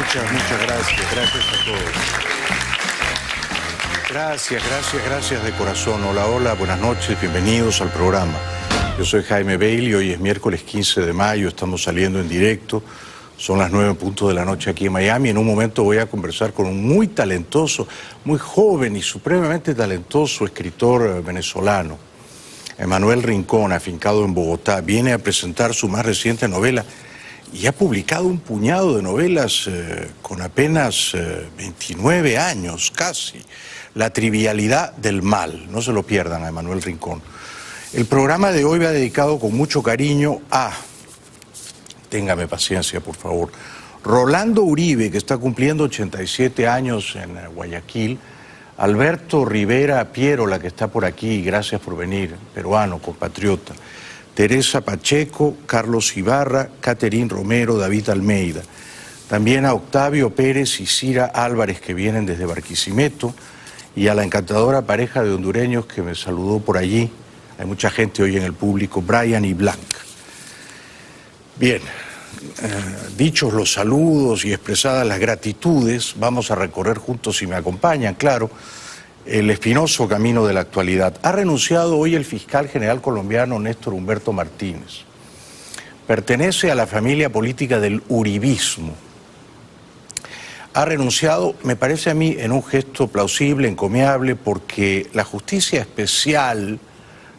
Muchas gracias. Gracias a todos. Gracias de corazón. Hola, buenas noches, bienvenidos al programa. Yo soy Jaime Bailey, hoy es miércoles 15 de mayo, estamos saliendo en directo. Son las 9:00 de la noche aquí en Miami. En un momento voy a conversar con un muy talentoso, muy joven y supremamente talentoso escritor venezolano, Emanuel Rincón, afincado en Bogotá. Viene a presentar su más reciente novela y ha publicado un puñado de novelas con apenas 29 años, casi. La trivialidad del mal. No se lo pierdan a Emanuel Rincón. El programa de hoy va dedicado con mucho cariño a... Téngame paciencia, por favor. Rolando Uribe, que está cumpliendo 87 años en Guayaquil. Alberto Rivera Pierola, que está por aquí, gracias por venir, peruano, compatriota. Teresa Pacheco, Carlos Ibarra, Caterín Romero, David Almeida. También a Octavio Pérez y Cira Álvarez, que vienen desde Barquisimeto. Y a la encantadora pareja de hondureños que me saludó por allí. Hay mucha gente hoy en el público, Brian y Blanca. Bien, dichos los saludos y expresadas las gratitudes, vamos a recorrer juntos, si me acompañan, claro, el espinoso camino de la actualidad. Ha renunciado hoy el fiscal general colombiano Néstor Humberto Martínez. Pertenece a la familia política del uribismo. Ha renunciado, me parece a mí, en un gesto plausible, encomiable, porque la justicia especial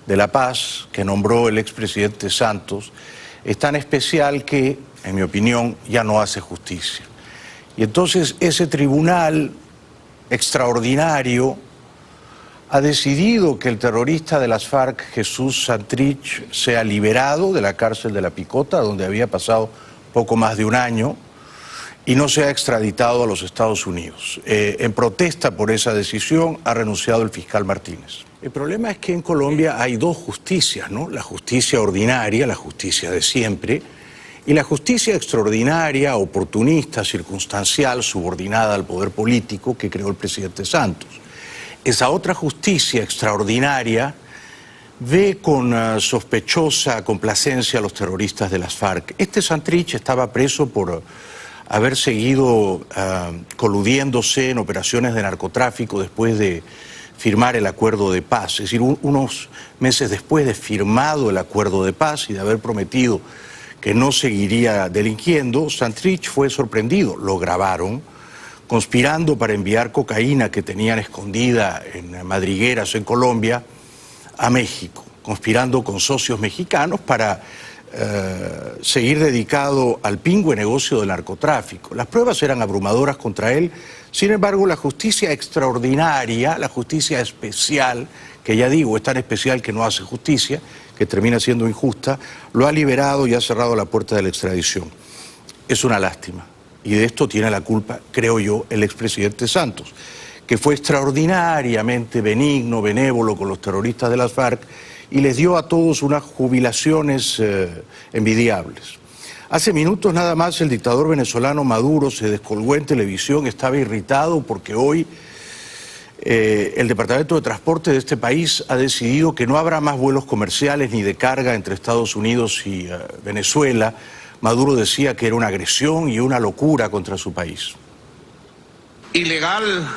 de La Paz, que nombró el expresidente Santos, es tan especial que, en mi opinión, ya no hace justicia. Y entonces ese tribunal extraordinario ha decidido que el terrorista de las FARC, Jesús Santrich, sea liberado de la cárcel de La Picota, donde había pasado poco más de un año, y no sea extraditado a los Estados Unidos. En protesta por esa decisión ha renunciado el fiscal Martínez. El problema es que en Colombia hay dos justicias, ¿no? La justicia ordinaria, la justicia de siempre, y la justicia extraordinaria, oportunista, circunstancial, subordinada al poder político que creó el presidente Santos. Esa otra justicia extraordinaria ve con sospechosa complacencia a los terroristas de las FARC. Este Santrich estaba preso por haber seguido coludiéndose en operaciones de narcotráfico después de firmar el acuerdo de paz. Es decir, unos meses después de firmado el acuerdo de paz y de haber prometido que no seguiría delinquiendo, Santrich fue sorprendido. Lo grabaron conspirando para enviar cocaína que tenían escondida en madrigueras en Colombia a México, conspirando con socios mexicanos para seguir dedicado al pingüe negocio del narcotráfico. Las pruebas eran abrumadoras contra él. Sin embargo, la justicia extraordinaria, la justicia especial, que ya digo, es tan especial que no hace justicia, que termina siendo injusta, lo ha liberado y ha cerrado la puerta de la extradición. Es una lástima. Y de esto tiene la culpa, creo yo, el expresidente Santos, que fue extraordinariamente benigno, benévolo con los terroristas de las FARC y les dio a todos unas jubilaciones envidiables. Hace minutos nada más el dictador venezolano Maduro se descolgó en televisión, estaba irritado porque hoy el Departamento de Transporte de este país ha decidido que no habrá más vuelos comerciales ni de carga entre Estados Unidos y Venezuela. Maduro decía que era una agresión y una locura contra su país. Ilegal,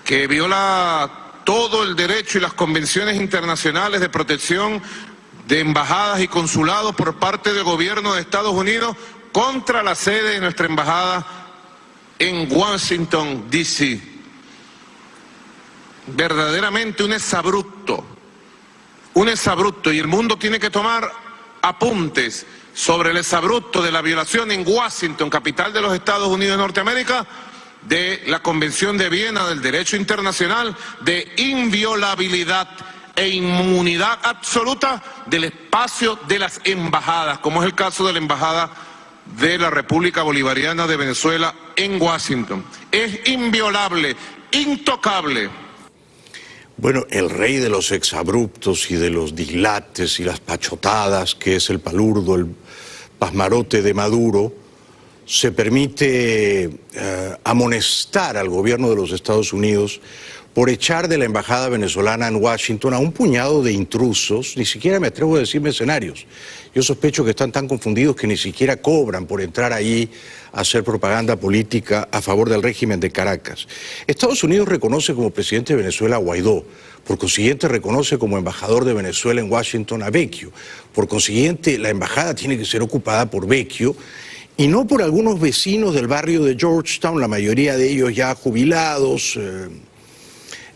que viola todo el derecho y las convenciones internacionales de protección de embajadas y consulados por parte del gobierno de Estados Unidos contra la sede de nuestra embajada en Washington, D.C. Verdaderamente un exabrupto, y el mundo tiene que tomar apuntes sobre el exabrupto de la violación en Washington, capital de los Estados Unidos de Norteamérica, de la Convención de Viena del Derecho Internacional de inviolabilidad e inmunidad absoluta del espacio de las embajadas, como es el caso de la Embajada de la República Bolivariana de Venezuela en Washington. Es inviolable, intocable. Bueno, el rey de los exabruptos y de los dislates y las pachotadas, que es el palurdo, el pasmarote de Maduro, se permite amonestar al gobierno de los Estados Unidos por echar de la embajada venezolana en Washington a un puñado de intrusos, ni siquiera me atrevo a decir mercenarios. Yo sospecho que están tan confundidos que ni siquiera cobran por entrar ahí a hacer propaganda política a favor del régimen de Caracas. Estados Unidos reconoce como presidente de Venezuela a Guaidó, por consiguiente reconoce como embajador de Venezuela en Washington a Vecchio. Por consiguiente, la embajada tiene que ser ocupada por Vecchio y no por algunos vecinos del barrio de Georgetown, la mayoría de ellos ya jubilados,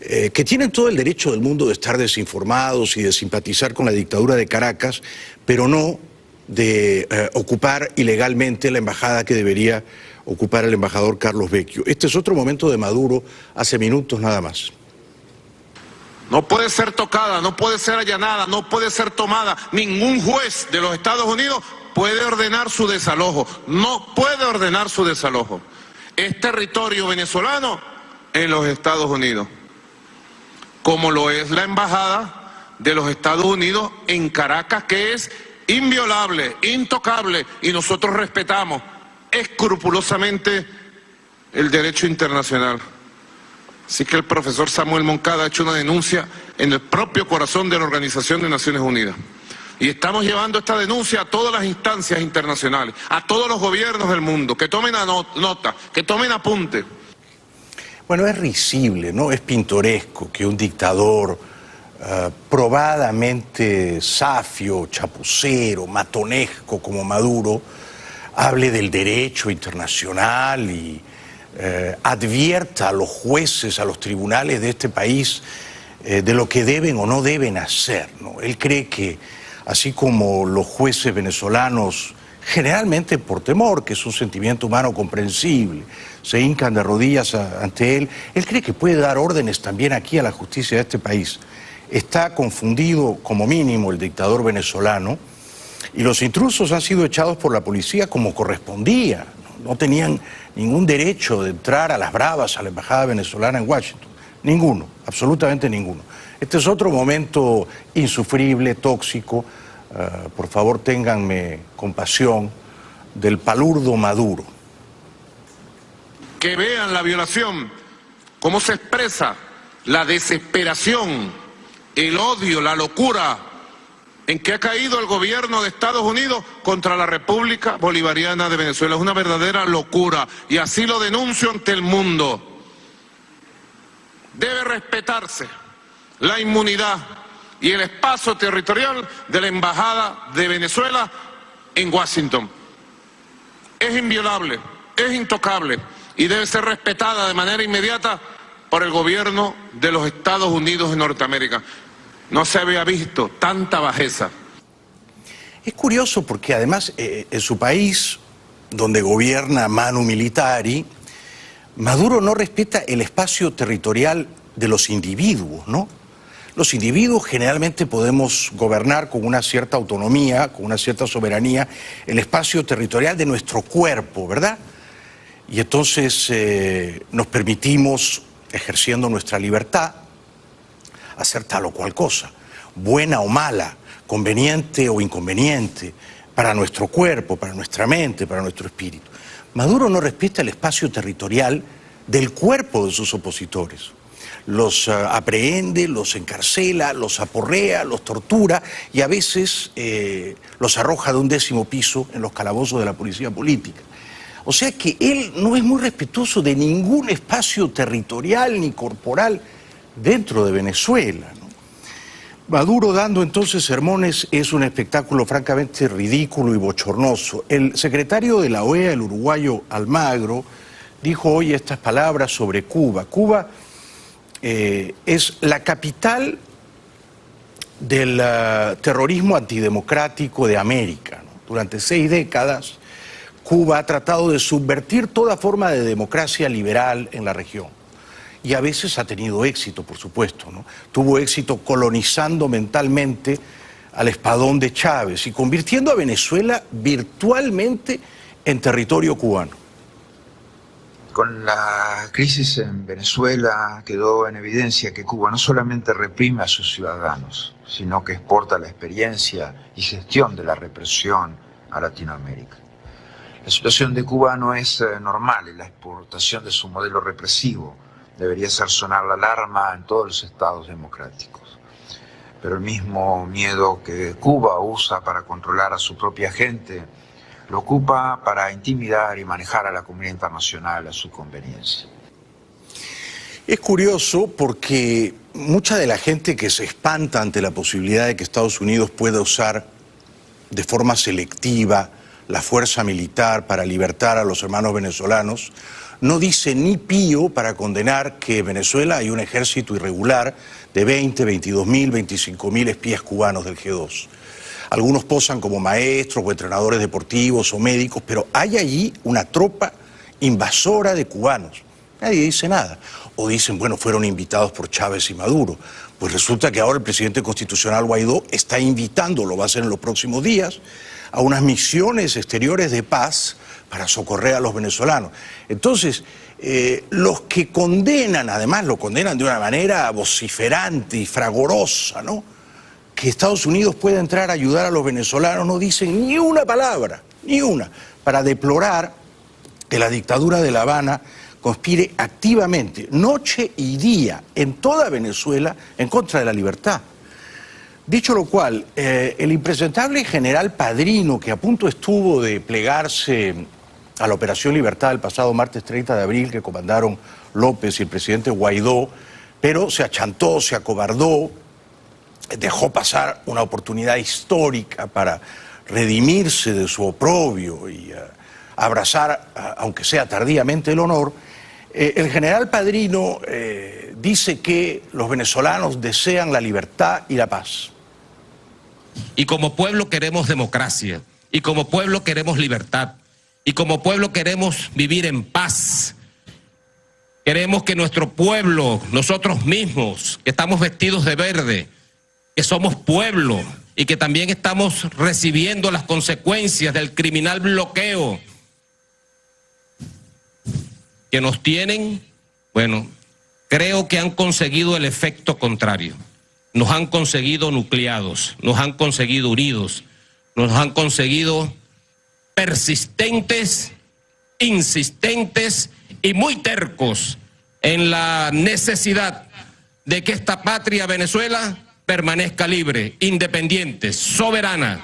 que tienen todo el derecho del mundo de estar desinformados y de simpatizar con la dictadura de Caracas, pero no de ocupar ilegalmente la embajada que debería ocupar el embajador Carlos Vecchio. Este es otro momento de Maduro, hace minutos nada más. No puede ser tocada, no puede ser allanada, no puede ser tomada. Ningún juez de los Estados Unidos puede ordenar su desalojo. No puede ordenar su desalojo. Es territorio venezolano en los Estados Unidos, como lo es la embajada de los Estados Unidos en Caracas, que es inviolable, intocable, y nosotros respetamos escrupulosamente el derecho internacional. Así que el profesor Samuel Moncada ha hecho una denuncia en el propio corazón de la Organización de Naciones Unidas. Y estamos llevando esta denuncia a todas las instancias internacionales, a todos los gobiernos del mundo, que tomen nota, que tomen apunte. Bueno, es risible, ¿no? Es pintoresco que un dictador probadamente safio, chapucero, matonesco como Maduro hable del derecho internacional y advierta a los jueces, a los tribunales de este país de lo que deben o no deben hacer, ¿no? Él cree que, así como los jueces venezolanos, generalmente por temor, que es un sentimiento humano comprensible, se hincan de rodillas ante él cree que puede dar órdenes también aquí a la justicia de este país. Está confundido, como mínimo, el dictador venezolano, y los intrusos han sido echados por la policía como correspondía. No tenían ningún derecho de entrar a las bravas a la embajada venezolana en Washington. Ninguno, absolutamente ninguno. Este es otro momento insufrible, tóxico. Por favor, ténganme compasión del palurdo Maduro. Que vean la violación, cómo se expresa la desesperación, el odio, la locura en que ha caído el gobierno de Estados Unidos contra la República Bolivariana de Venezuela. Es una verdadera locura y así lo denuncio ante el mundo. Debe respetarse la inmunidad y el espacio territorial de la Embajada de Venezuela en Washington. Es inviolable, es intocable y debe ser respetada de manera inmediata por el gobierno de los Estados Unidos de Norteamérica. No se había visto tanta bajeza. Es curioso porque además en su país, donde gobierna Manu Militari, Maduro no respeta el espacio territorial de los individuos, ¿no? Los individuos generalmente podemos gobernar con una cierta autonomía, con una cierta soberanía, el espacio territorial de nuestro cuerpo, ¿verdad? Y entonces nos permitimos, ejerciendo nuestra libertad, hacer tal o cual cosa, buena o mala, conveniente o inconveniente, para nuestro cuerpo, para nuestra mente, para nuestro espíritu. Maduro no respeta el espacio territorial del cuerpo de sus opositores. Los aprehende, los encarcela, los aporrea, los tortura y a veces los arroja de un 10º piso en los calabozos de la policía política. O sea que él no es muy respetuoso de ningún espacio territorial ni corporal dentro de Venezuela, ¿no? Maduro dando entonces sermones es un espectáculo francamente ridículo y bochornoso. El secretario de la OEA, el uruguayo Almagro, dijo hoy estas palabras sobre Cuba. Cuba es la capital del terrorismo antidemocrático de América, ¿no? Durante 6 décadas, Cuba ha tratado de subvertir toda forma de democracia liberal en la región. Y a veces ha tenido éxito, por supuesto, ¿no? Tuvo éxito colonizando mentalmente al espadón de Chávez y convirtiendo a Venezuela virtualmente en territorio cubano. Con la crisis en Venezuela quedó en evidencia que Cuba no solamente reprime a sus ciudadanos, sino que exporta la experiencia y gestión de la represión a Latinoamérica. La situación de Cuba no es normal en la exportación de su modelo represivo debería hacer sonar la alarma en todos los estados democráticos. Pero el mismo miedo que Cuba usa para controlar a su propia gente, lo ocupa para intimidar y manejar a la comunidad internacional a su conveniencia. Es curioso porque mucha de la gente que se espanta ante la posibilidad de que Estados Unidos pueda usar de forma selectiva la fuerza militar para libertar a los hermanos venezolanos, no dice ni pío para condenar que en Venezuela hay un ejército irregular de 20, 22 mil, 25 mil espías cubanos del G2. Algunos posan como maestros o entrenadores deportivos o médicos, pero hay allí una tropa invasora de cubanos. Nadie dice nada. O dicen, bueno, fueron invitados por Chávez y Maduro. Pues resulta que ahora el presidente constitucional Guaidó está invitando, lo va a hacer en los próximos días, a unas misiones exteriores de paz para socorrer a los venezolanos. Entonces, los que condenan, además lo condenan de una manera vociferante y fragorosa, ¿no?, que Estados Unidos pueda entrar a ayudar a los venezolanos, no dicen ni una palabra, ni una, para deplorar que la dictadura de La Habana conspire activamente, noche y día, en toda Venezuela, en contra de la libertad. Dicho lo cual, el impresentable general Padrino, que a punto estuvo de plegarse a la Operación Libertad el pasado martes 30 de abril, que comandaron López y el presidente Guaidó, pero se achantó, se acobardó, dejó pasar una oportunidad histórica para redimirse de su oprobio y abrazar, aunque sea tardíamente, el honor. El general Padrino dice que los venezolanos desean la libertad y la paz. Y como pueblo queremos democracia, y como pueblo queremos libertad, y como pueblo queremos vivir en paz. Queremos que nuestro pueblo, nosotros mismos, que estamos vestidos de verde, que somos pueblo y que también estamos recibiendo las consecuencias del criminal bloqueo que nos tienen, bueno, creo que han conseguido el efecto contrario. Nos han conseguido nucleados, nos han conseguido unidos, nos han conseguido persistentes, insistentes y muy tercos en la necesidad de que esta patria Venezuela permanezca libre, independiente, soberana.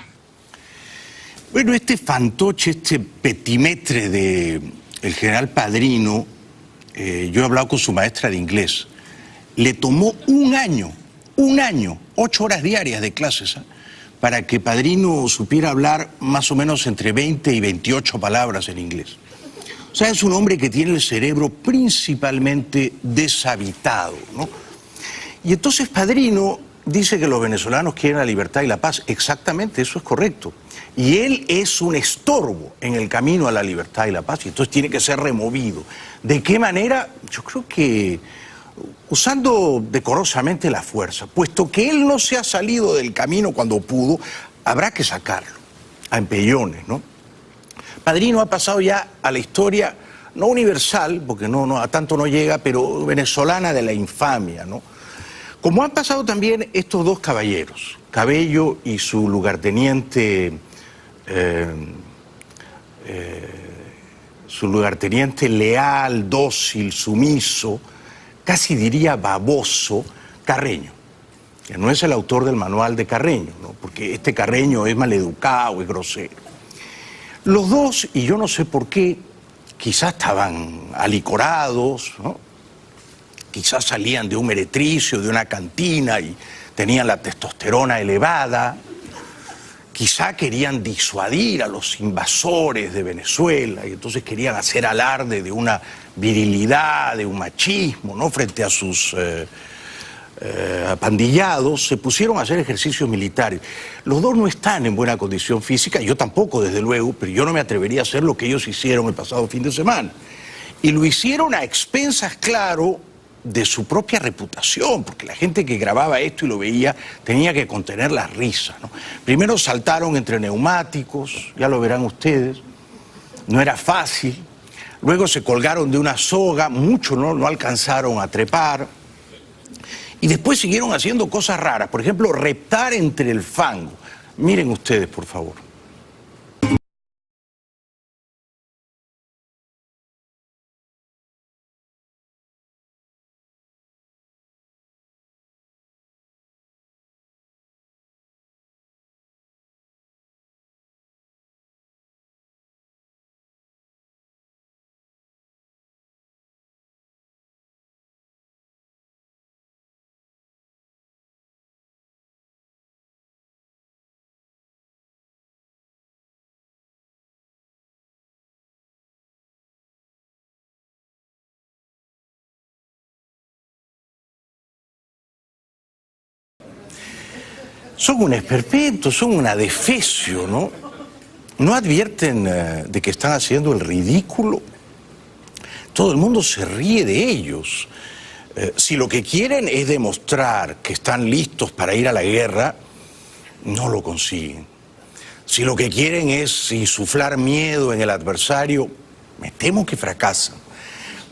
Bueno, este fantoche, este petimetre de el general Padrino, yo he hablado con su maestra de inglés, le tomó un año, 8 horas diarias de clases, para que Padrino supiera hablar más o menos entre 20 y 28 palabras en inglés. O sea, es un hombre que tiene el cerebro principalmente deshabitado, ¿no? Y entonces Padrino dice que los venezolanos quieren la libertad y la paz. Exactamente, eso es correcto. Y él es un estorbo en el camino a la libertad y la paz, y entonces tiene que ser removido. ¿De qué manera? Yo creo que usando decorosamente la fuerza, puesto que él no se ha salido del camino cuando pudo, habrá que sacarlo a empellones, ¿no? Padrino ha pasado ya a la historia, no universal, porque a tanto no llega, pero venezolana de la infamia, ¿no? Como han pasado también estos dos caballeros, Cabello y su lugarteniente leal, dócil, sumiso, casi diría baboso, Carreño, que no es el autor del manual de Carreño, ¿no?, porque este Carreño es maleducado, es grosero. Los dos, y yo no sé por qué, quizás estaban alicorados, ¿no?, quizás salían de un meretricio, de una cantina y tenían la testosterona elevada, quizá querían disuadir a los invasores de Venezuela y entonces querían hacer alarde de una virilidad, de un machismo, ¿no?, frente a sus apandillados. Se pusieron a hacer ejercicios militares. Los dos no están en buena condición física, yo tampoco, desde luego, pero yo no me atrevería a hacer lo que ellos hicieron el pasado fin de semana. Y lo hicieron a expensas, claro, de su propia reputación, porque la gente que grababa esto y lo veía tenía que contener la risa, ¿no? Primero saltaron entre neumáticos, ya lo verán ustedes, no era fácil. Luego se colgaron de una soga, muchos no alcanzaron a trepar. Y después siguieron haciendo cosas raras, por ejemplo, reptar entre el fango. Miren ustedes, por favor. son un esperpento, son un adefesio, ¿no? ¿No advierten de que están haciendo el ridículo? Todo el mundo se ríe de ellos. Si lo que quieren es demostrar que están listos para ir a la guerra, no lo consiguen. Si lo que quieren es insuflar miedo en el adversario, me temo que fracasan.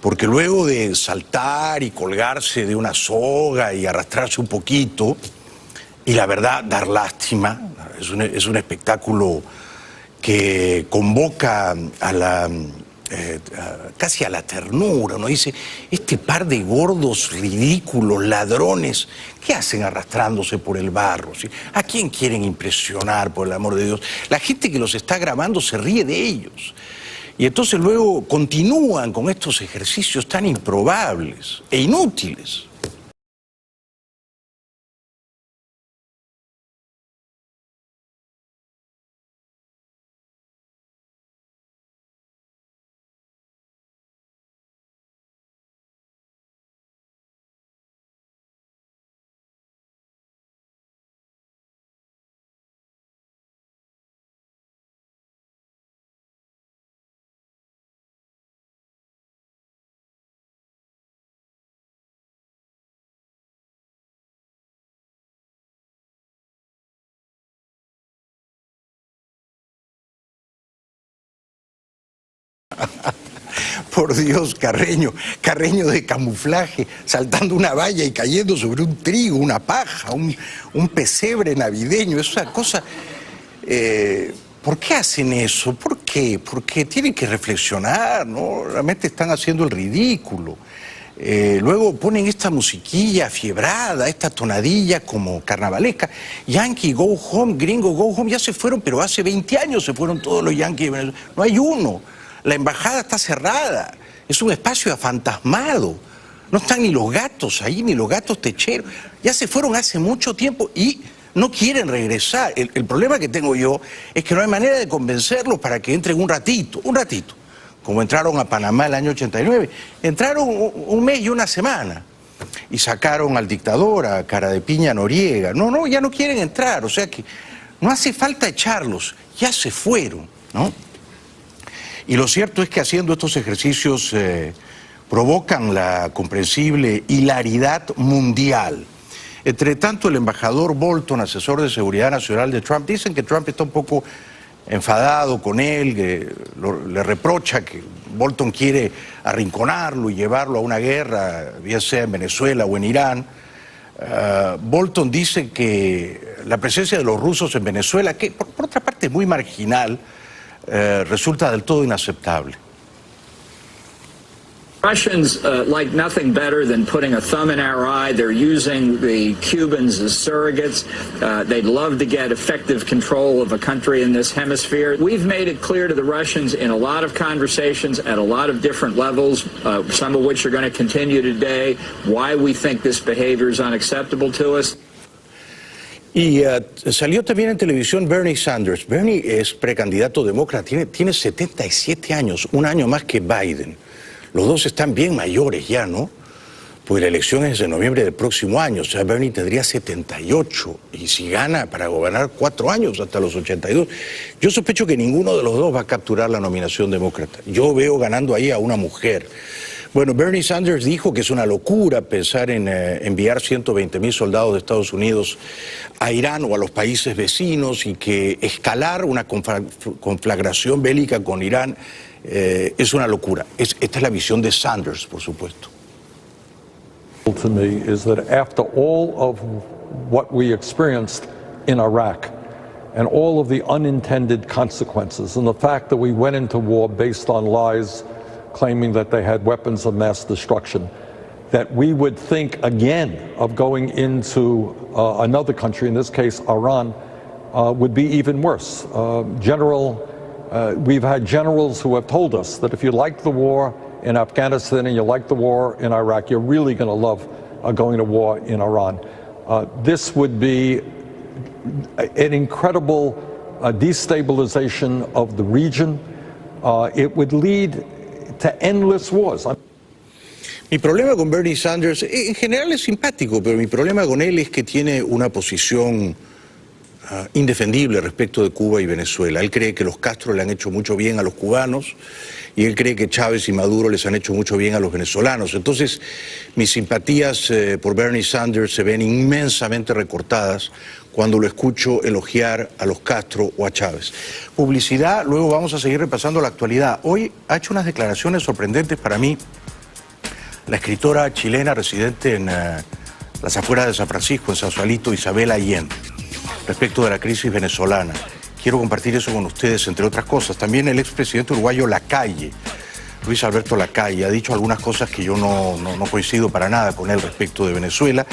Porque luego de saltar y colgarse de una soga y arrastrarse un poquito, y la verdad, dar lástima, es un espectáculo que convoca a la, casi a la ternura. Uno dice, este par de gordos ridículos, ladrones, ¿qué hacen arrastrándose por el barro? ¿Sí? ¿A quién quieren impresionar, por el amor de Dios? La gente que los está grabando se ríe de ellos. Y entonces luego continúan con estos ejercicios tan improbables e inútiles. Por Dios, Carreño de camuflaje, saltando una valla y cayendo sobre un trigo, una paja, un pesebre navideño, es una cosa... ¿Por qué hacen eso? ¿Por qué? Porque tienen que reflexionar, ¿no? Realmente están haciendo el ridículo. Luego ponen esta musiquilla fiebrada, esta tonadilla como carnavalesca. Yankee, go home, gringo, go home, ya se fueron, pero hace 20 años se fueron todos los yanquis de Venezuela. No hay uno. La embajada está cerrada, es un espacio afantasmado. No están ni los gatos ahí, ni los gatos techeros. Ya se fueron hace mucho tiempo y no quieren regresar. El problema que tengo yo es que no hay manera de convencerlos para que entren un ratito. Como entraron a Panamá el año 89. Entraron un mes y una semana y sacaron al dictador, a cara de piña Noriega. No, ya no quieren entrar, o sea que no hace falta echarlos, ya se fueron, ¿no? Y lo cierto es que haciendo estos ejercicios provocan la comprensible hilaridad mundial. Entre tanto, el embajador Bolton, asesor de seguridad nacional de Trump, dicen que Trump está un poco enfadado con él, que le reprocha que Bolton quiere arrinconarlo y llevarlo a una guerra, ya sea en Venezuela o en Irán. Bolton dice que la presencia de los rusos en Venezuela, que por otra parte es muy marginal, resulta del todo inaceptable. Russians like nothing better than putting a thumb in our eye. They're using the Cubans as surrogates. They'd love to get effective control of a country in this hemisphere. We've made it clear to the Russians in a lot of conversations at a lot of different levels, some of which are going to continue today, why we think this behavior is unacceptable to us. Y salió también en televisión Bernie Sanders. Bernie es precandidato demócrata, tiene 77 años, un año más que Biden. Los dos están bien mayores ya, ¿no? Pues la elección es en noviembre del próximo año, o sea, Bernie tendría 78 y si gana para gobernar 4 años hasta los 82. Yo sospecho que ninguno de los dos va a capturar la nominación demócrata. Yo veo ganando ahí a una mujer. Bueno, Bernie Sanders dijo que es una locura pensar en enviar 120.000 soldados de Estados Unidos a Irán o a los países vecinos y que escalar una conflagración bélica con Irán es una locura. Esta es la visión de Sanders, por supuesto. To me is that after all of what we experienced in Iraq and all of the unintended consequences and the fact that we went into war based on lies claiming that they had weapons of mass destruction, that we would think again of going into another country, in this case Iran, would be even worse. We've had generals who have told us that if you like the war in Afghanistan and you like the war in Iraq, you're really going to love going to war in Iran. This would be an incredible destabilization of the region. It would lead to endless wars. Mi problema con Bernie Sanders, en general es simpático, pero mi problema con él es que tiene una posición indefendible respecto de Cuba y Venezuela. Él cree que los Castro le han hecho mucho bien a los cubanos y él cree que Chávez y Maduro les han hecho mucho bien a los venezolanos. Entonces, mis simpatías por Bernie Sanders se ven inmensamente recortadas cuando lo escucho elogiar a los Castro o a Chávez. Publicidad, luego vamos a seguir repasando la actualidad. Hoy ha hecho unas declaraciones sorprendentes para mí la escritora chilena residente en las afueras de San Francisco, en Sausalito, Isabel Allende, respecto de la crisis venezolana. Quiero compartir eso con ustedes, entre otras cosas. También el expresidente uruguayo Lacalle, Luis Alberto Lacalle, ha dicho algunas cosas que yo no coincido para nada con él respecto de Venezuela.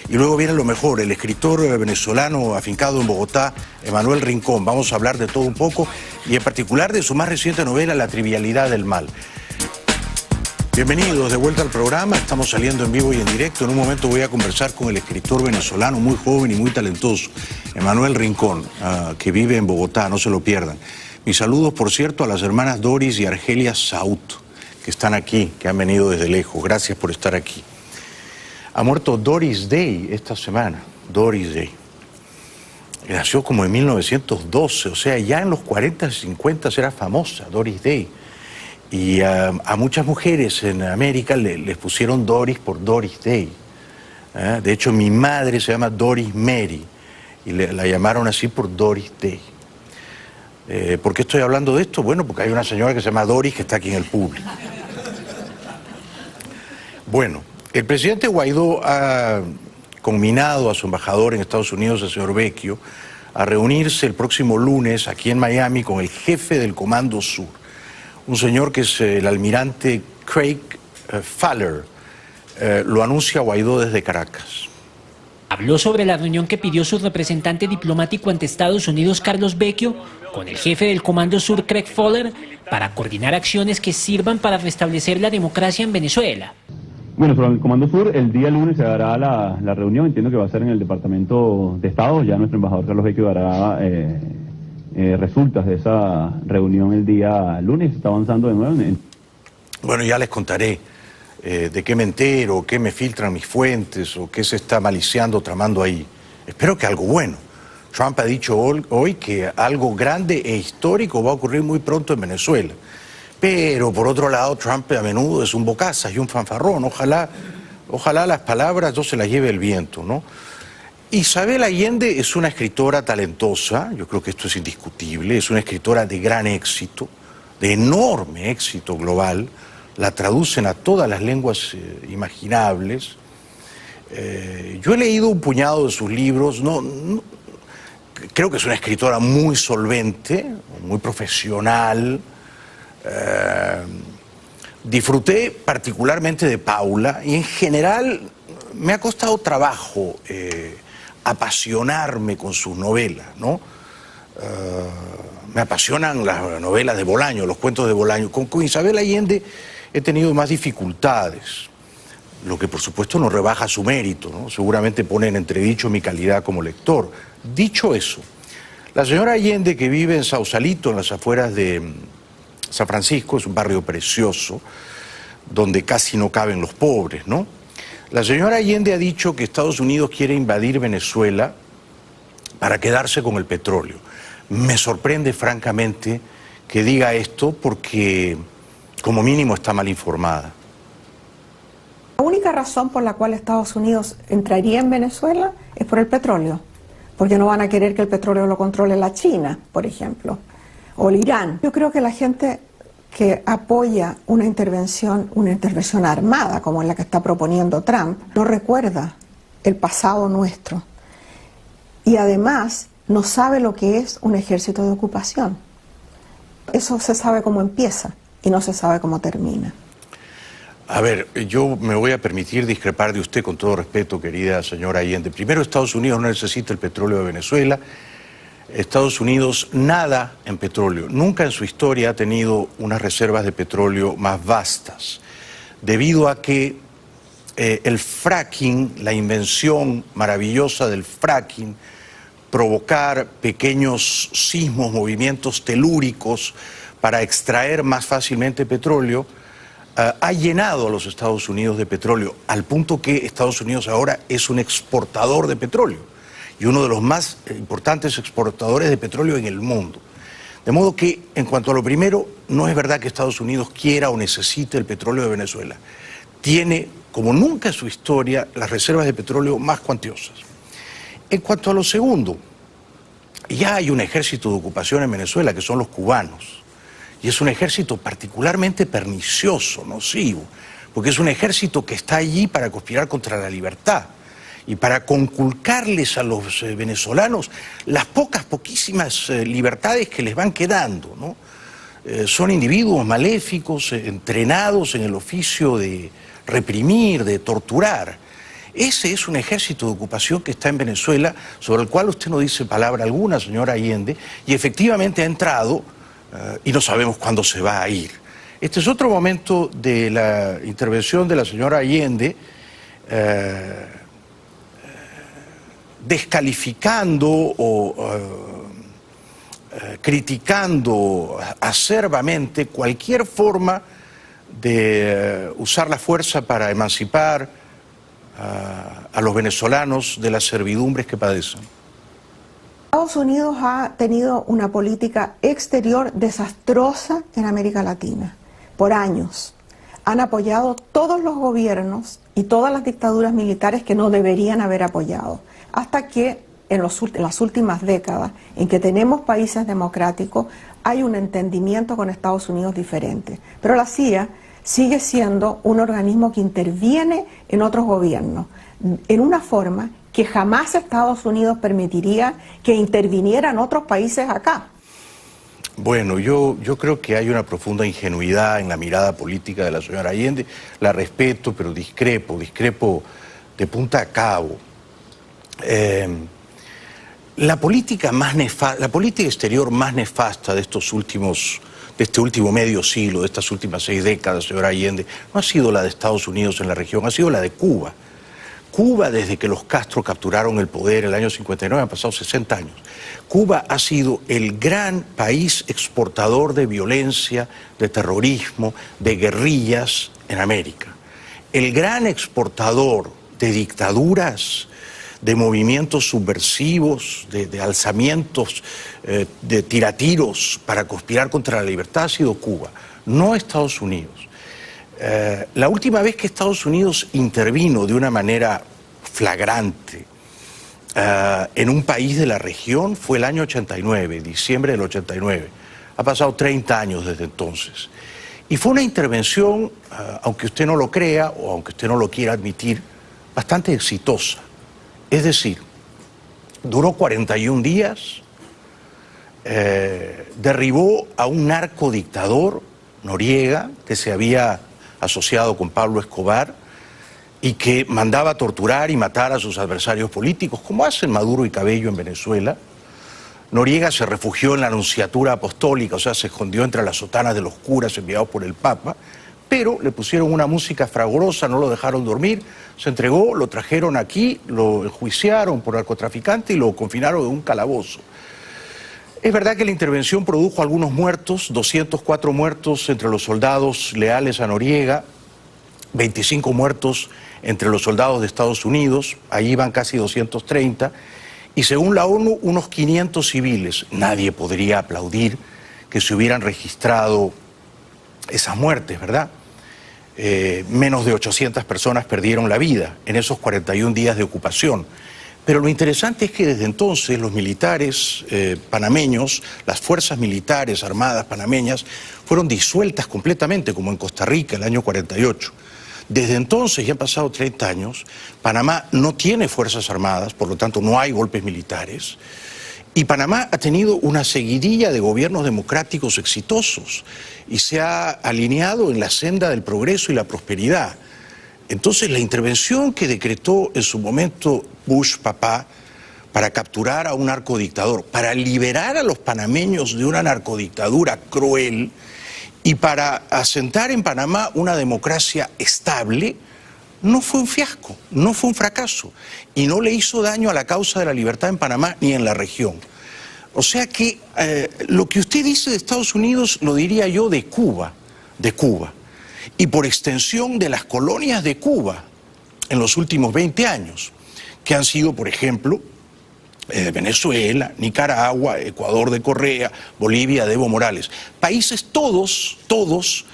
Y luego viene lo mejor, el escritor venezolano afincado en Bogotá, Emanuel Rincón. Vamos a hablar de todo un poco y en particular de su más reciente novela, La trivialidad del mal. Bienvenidos de vuelta al programa, estamos saliendo en vivo y en directo. En un momento voy a conversar con el escritor venezolano muy joven y muy talentoso, Emanuel Rincón, que vive en Bogotá, no se lo pierdan. Mis saludos, por cierto, a las hermanas Doris y Argelia Saut, que están aquí, que han venido desde lejos. Gracias por estar aquí. Ha muerto Doris Day esta semana, Doris Day. Nació como en 1912, o sea, ya en los 40 y 50 era famosa Doris Day. Y a muchas mujeres en América les pusieron Doris por Doris Day. De hecho, mi madre se llama Doris Mary y la llamaron así por Doris Day. ¿Por qué estoy hablando de esto? Bueno, porque hay una señora que se llama Doris que está aquí en el público. Bueno, el presidente Guaidó ha conminado a su embajador en Estados Unidos, el señor Vecchio, a reunirse el próximo lunes aquí en Miami con el jefe del Comando Sur, un señor que es el almirante Craig Faller. Lo anuncia Guaidó desde Caracas. Habló sobre la reunión que pidió su representante diplomático ante Estados Unidos, Carlos Vecchio, con el jefe del Comando Sur, Craig Faller, para coordinar acciones que sirvan para restablecer la democracia en Venezuela. Bueno, sobre el Comando Sur, el día lunes se dará la reunión, entiendo que va a ser en el Departamento de Estado, ya nuestro embajador Carlos Vecchio dará resultas de esa reunión el día lunes, está avanzando de nuevo. Bueno, ya les contaré de qué me entero, qué me filtran mis fuentes o qué se está maliciando, tramando ahí. Espero que algo bueno. Trump ha dicho hoy que algo grande e histórico va a ocurrir muy pronto en Venezuela. Pero, por otro lado, Trump a menudo es un bocazas y un fanfarrón. Ojalá las palabras no se las lleve el viento, ¿no? Isabel Allende es una escritora talentosa, yo creo que esto es indiscutible, es una escritora de gran éxito, de enorme éxito global, la traducen a todas las lenguas imaginables. Yo he leído un puñado de sus libros, creo que es una escritora muy solvente, muy profesional. Disfruté particularmente de Paula y en general me ha costado trabajo apasionarme con sus novelas, ¿no? Me apasionan las novelas de Bolaño, los cuentos de Bolaño. Con Isabel Allende he tenido más dificultades, lo que por supuesto no rebaja su mérito, ¿no? Seguramente pone en entredicho mi calidad como lector. Dicho eso, la señora Allende, que vive en Sausalito, en las afueras de San Francisco, es un barrio precioso, donde casi no caben los pobres, ¿no? La señora Allende ha dicho que Estados Unidos quiere invadir Venezuela para quedarse con el petróleo. Me sorprende francamente que diga esto porque como mínimo está mal informada. La única razón por la cual Estados Unidos entraría en Venezuela es por el petróleo, porque no van a querer que el petróleo lo controle la China, por ejemplo, o el Irán. Yo creo que la gente que apoya una intervención armada como la que está proponiendo Trump, no recuerda el pasado nuestro y además no sabe lo que es un ejército de ocupación. Eso se sabe cómo empieza y no se sabe cómo termina. A ver, yo me voy a permitir discrepar de usted con todo respeto, querida señora Allende. Primero, Estados Unidos no necesita el petróleo de Venezuela. Estados Unidos nada en petróleo. Nunca en su historia ha tenido unas reservas de petróleo más vastas, debido a que el fracking, la invención maravillosa del fracking, provocar pequeños sismos, movimientos telúricos para extraer más fácilmente petróleo, ha llenado a los Estados Unidos de petróleo, al punto que Estados Unidos ahora es un exportador de petróleo. y uno de los más importantes exportadores de petróleo en el mundo. De modo que, en cuanto a lo primero, no es verdad que Estados Unidos quiera o necesite el petróleo de Venezuela. Tiene, como nunca en su historia, las reservas de petróleo más cuantiosas. En cuanto a lo segundo, ya hay un ejército de ocupación en Venezuela, que son los cubanos. Y es un ejército particularmente pernicioso, nocivo, porque es un ejército que está allí para conspirar contra la libertad y para conculcarles a los venezolanos las poquísimas libertades que les van quedando, ¿no? Son individuos maléficos, entrenados en el oficio de reprimir, de torturar. Ese es un ejército de ocupación que está en Venezuela, sobre el cual usted no dice palabra alguna, señora Allende, y efectivamente ha entrado y no sabemos cuándo se va a ir. Este es otro momento de la intervención de la señora Allende, descalificando o criticando acerbamente cualquier forma de usar la fuerza para emancipar a los venezolanos de las servidumbres que padecen. Estados Unidos ha tenido una política exterior desastrosa en América Latina por años. Han apoyado todos los gobiernos y todas las dictaduras militares que no deberían haber apoyado, hasta que en las últimas décadas, en que tenemos países democráticos, hay un entendimiento con Estados Unidos diferente. Pero la CIA sigue siendo un organismo que interviene en otros gobiernos, en una forma que jamás Estados Unidos permitiría que intervinieran otros países acá. Bueno, yo creo que hay una profunda ingenuidad en la mirada política de la señora Allende. La respeto, pero discrepo de punta a cabo. La política exterior más nefasta de este último medio siglo, de estas últimas 6 décadas, señora Allende, no ha sido la de Estados Unidos en la región, ha sido la de Cuba. Cuba, desde que los Castro capturaron el poder el año 59, han pasado 60 años. Cuba ha sido el gran país exportador de violencia, de terrorismo, de guerrillas en América. El gran exportador de dictaduras, de movimientos subversivos, de alzamientos, de tiratiros para conspirar contra la libertad ha sido Cuba, no Estados Unidos. La última vez que Estados Unidos intervino de una manera flagrante en un país de la región fue el año 89, diciembre del 89. Ha pasado 30 años desde entonces. Y fue una intervención, aunque usted no lo crea o aunque usted no lo quiera admitir, bastante exitosa. Es decir, duró 41 días, derribó a un narcodictador, Noriega, que se había asociado con Pablo Escobar y que mandaba torturar y matar a sus adversarios políticos, como hacen Maduro y Cabello en Venezuela. Noriega se refugió en la Nunciatura Apostólica, o sea, se escondió entre las sotanas de los curas enviados por el Papa, pero le pusieron una música fragorosa, no lo dejaron dormir, se entregó, lo trajeron aquí, lo enjuiciaron por narcotraficante y lo confinaron en un calabozo. Es verdad que la intervención produjo algunos muertos, 204 muertos entre los soldados leales a Noriega, 25 muertos entre los soldados de Estados Unidos, allí van casi 230, y según la ONU, unos 500 civiles. Nadie podría aplaudir que se hubieran registrado esas muertes, ¿verdad? Menos de 800 personas perdieron la vida en esos 41 días de ocupación. Pero lo interesante es que desde entonces los militares panameños, las fuerzas militares armadas panameñas, fueron disueltas completamente, como en Costa Rica el año 48. Desde entonces, ya han pasado 30 años, Panamá no tiene fuerzas armadas, por lo tanto no hay golpes militares, y Panamá ha tenido una seguidilla de gobiernos democráticos exitosos y se ha alineado en la senda del progreso y la prosperidad. Entonces la intervención que decretó en su momento Bush papá para capturar a un narcodictador, para liberar a los panameños de una narcodictadura cruel y para asentar en Panamá una democracia estable, no fue un fiasco, no fue un fracaso y no le hizo daño a la causa de la libertad en Panamá ni en la región. O sea que lo que usted dice de Estados Unidos lo diría yo de Cuba, y por extensión de las colonias de Cuba en los últimos 20 años, que han sido, por ejemplo, Venezuela, Nicaragua, Ecuador de Correa, Bolivia de Evo Morales. Países todos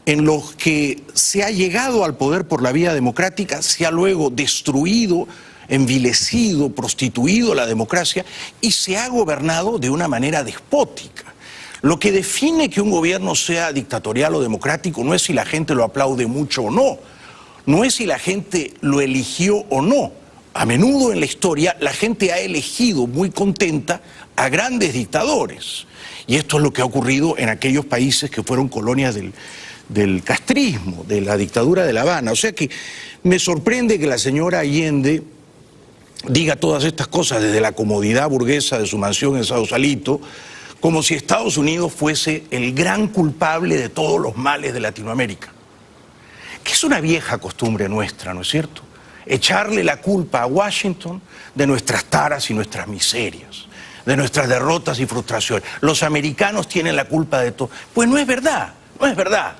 en los que se ha llegado al poder por la vía democrática, se ha luego destruido, envilecido, prostituido la democracia y se ha gobernado de una manera despótica. Lo que define que un gobierno sea dictatorial o democrático no es si la gente lo aplaude mucho o no, no es si la gente lo eligió o no. A menudo en la historia la gente ha elegido muy contenta a grandes dictadores. Y esto es lo que ha ocurrido en aquellos países que fueron colonias del castrismo, de la dictadura de La Habana. O sea que me sorprende que la señora Allende diga todas estas cosas desde la comodidad burguesa de su mansión en Sausalito, como si Estados Unidos fuese el gran culpable de todos los males de Latinoamérica. Que es una vieja costumbre nuestra, ¿no es cierto? Echarle la culpa a Washington de nuestras taras y nuestras miserias, de nuestras derrotas y frustraciones. Los americanos tienen la culpa de todo. Pues no es verdad, no es verdad.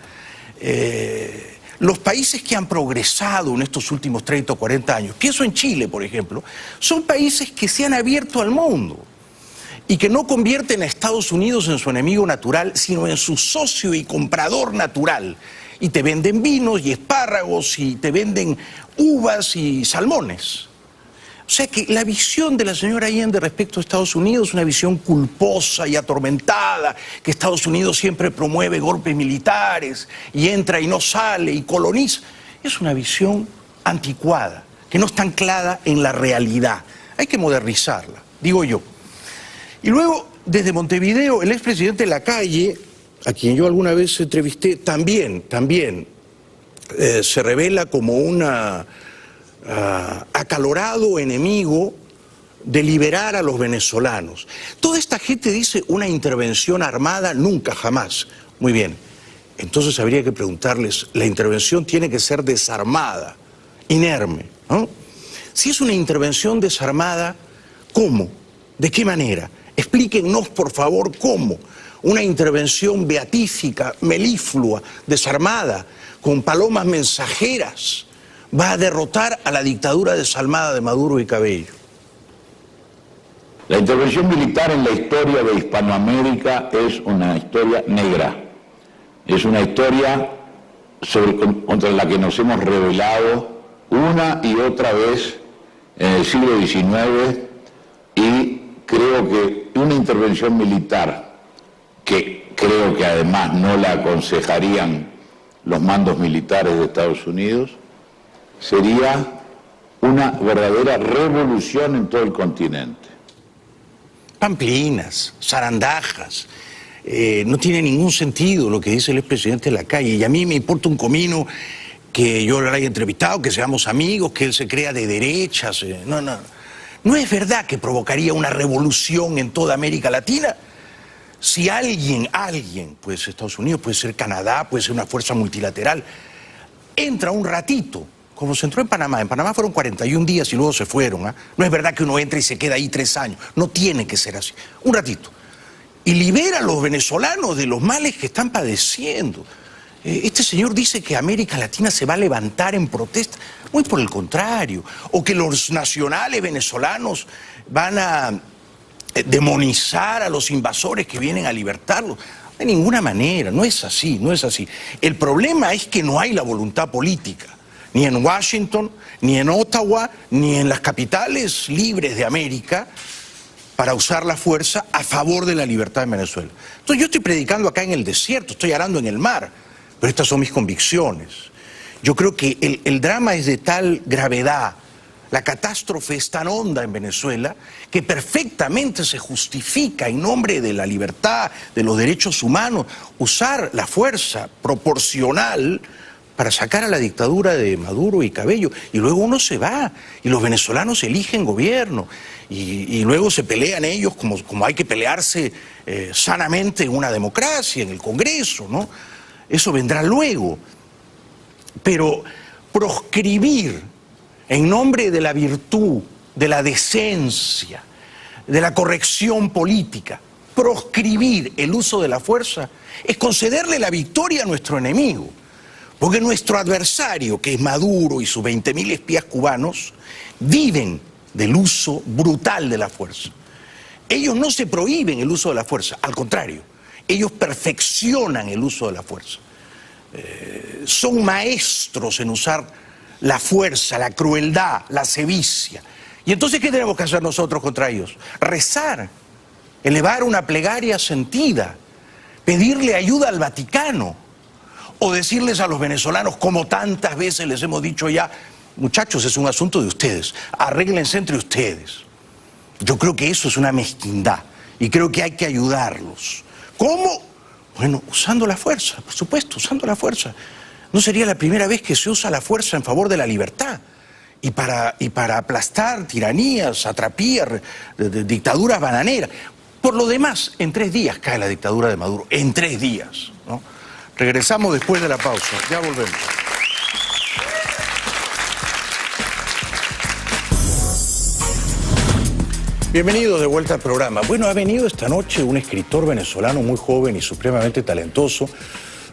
Los países que han progresado en estos últimos 30 o 40 años, pienso en Chile, por ejemplo, son países que se han abierto al mundo y que no convierten a Estados Unidos en su enemigo natural, sino en su socio y comprador natural. Y te venden vinos y espárragos y te venden uvas y salmones. O sea que la visión de la señora Allende respecto a Estados Unidos es una visión culposa y atormentada, que Estados Unidos siempre promueve golpes militares y entra y no sale y coloniza. Es una visión anticuada, que no está anclada en la realidad. Hay que modernizarla, digo yo. Y luego, desde Montevideo, el expresidente Lacalle, a quien yo alguna vez entrevisté, también se revela como un acalorado enemigo de liberar a los venezolanos. Toda esta gente dice una intervención armada nunca, jamás. Muy bien, entonces habría que preguntarles, la intervención tiene que ser desarmada, inerme, ¿no? Si es una intervención desarmada, ¿cómo? ¿De qué manera? Explíquennos, por favor, cómo. Una intervención beatífica, meliflua, desarmada, con palomas mensajeras, va a derrotar a la dictadura desalmada de Maduro y Cabello. La intervención militar en la historia de Hispanoamérica es una historia negra. Es una historia contra la que nos hemos rebelado una y otra vez en el siglo XIX, y creo que una intervención militar, que creo que además no la aconsejarían los mandos militares de Estados Unidos, sería una verdadera revolución en todo el continente. Pamplinas, zarandajas, no tiene ningún sentido lo que dice el expresidente Lacalle, y a mí me importa un comino que yo lo haya entrevistado, que seamos amigos, que él se crea de derechas. No es verdad que provocaría una revolución en toda América Latina. Si alguien, puede ser Estados Unidos, puede ser Canadá, puede ser una fuerza multilateral, entra un ratito, como se entró en Panamá fueron 41 días y luego se fueron, ¿eh? No es verdad que uno entra y se queda ahí 3 años, no tiene que ser así, un ratito, y libera a los venezolanos de los males que están padeciendo. Este señor dice que América Latina se va a levantar en protesta, muy por el contrario, o que los nacionales venezolanos van a demonizar a los invasores que vienen a libertarlos. De ninguna manera, no es así, no es así. El problema es que no hay la voluntad política, ni en Washington, ni en Ottawa, ni en las capitales libres de América, para usar la fuerza a favor de la libertad en Venezuela. Entonces yo estoy predicando acá en el desierto, estoy arando en el mar, pero estas son mis convicciones. Yo creo que el drama es de tal gravedad, la catástrofe es tan honda en Venezuela, que perfectamente se justifica en nombre de la libertad, de los derechos humanos, usar la fuerza proporcional para sacar a la dictadura de Maduro y Cabello. Y luego uno se va, y los venezolanos eligen gobierno, y luego se pelean ellos como hay que pelearse sanamente en una democracia, en el Congreso, ¿no? Eso vendrá luego. Pero proscribir en nombre de la virtud, de la decencia, de la corrección política, proscribir el uso de la fuerza es concederle la victoria a nuestro enemigo. Porque nuestro adversario, que es Maduro y sus 20.000 espías cubanos, viven del uso brutal de la fuerza. Ellos no se prohíben el uso de la fuerza, al contrario, ellos perfeccionan el uso de la fuerza. Son maestros en usar la fuerza, la crueldad, la sevicia. Y entonces, ¿qué tenemos que hacer nosotros contra ellos? Rezar, elevar una plegaria sentida, pedirle ayuda al Vaticano, o decirles a los venezolanos, como tantas veces les hemos dicho ya, muchachos, es un asunto de ustedes, arréglense entre ustedes. Yo creo que eso es una mezquindad y creo que hay que ayudarlos. ¿Cómo? Bueno, usando la fuerza, por supuesto, usando la fuerza. No sería la primera vez que se usa la fuerza en favor de la libertad y para aplastar tiranías, satrapías, dictaduras bananeras. Por lo demás, en 3 días cae la dictadura de Maduro, en 3 días, ¿no? Regresamos después de la pausa, ya volvemos. Bienvenidos de vuelta al programa. Bueno, ha venido esta noche un escritor venezolano muy joven y supremamente talentoso.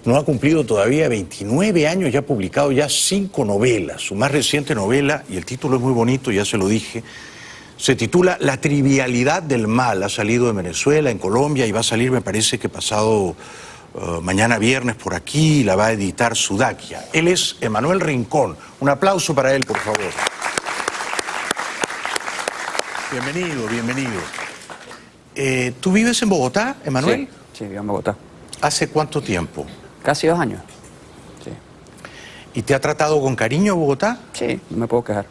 No ha cumplido todavía 29 años y ha publicado ya 5 novelas. Su más reciente novela, y el título es muy bonito, ya se lo dije, se titula La trivialidad del mal. Ha salido en Venezuela, en Colombia, y va a salir, me parece que pasado mañana viernes por aquí, la va a editar Sudaquia. Él es Emanuel Rincón. Un aplauso para él, por favor. Bienvenido, bienvenido. ¿Tú vives en Bogotá, Emanuel? Sí, vivo en Bogotá. ¿Hace cuánto tiempo? Casi 2 años. Sí. ¿Y te ha tratado con cariño Bogotá? Sí, no me puedo quejar.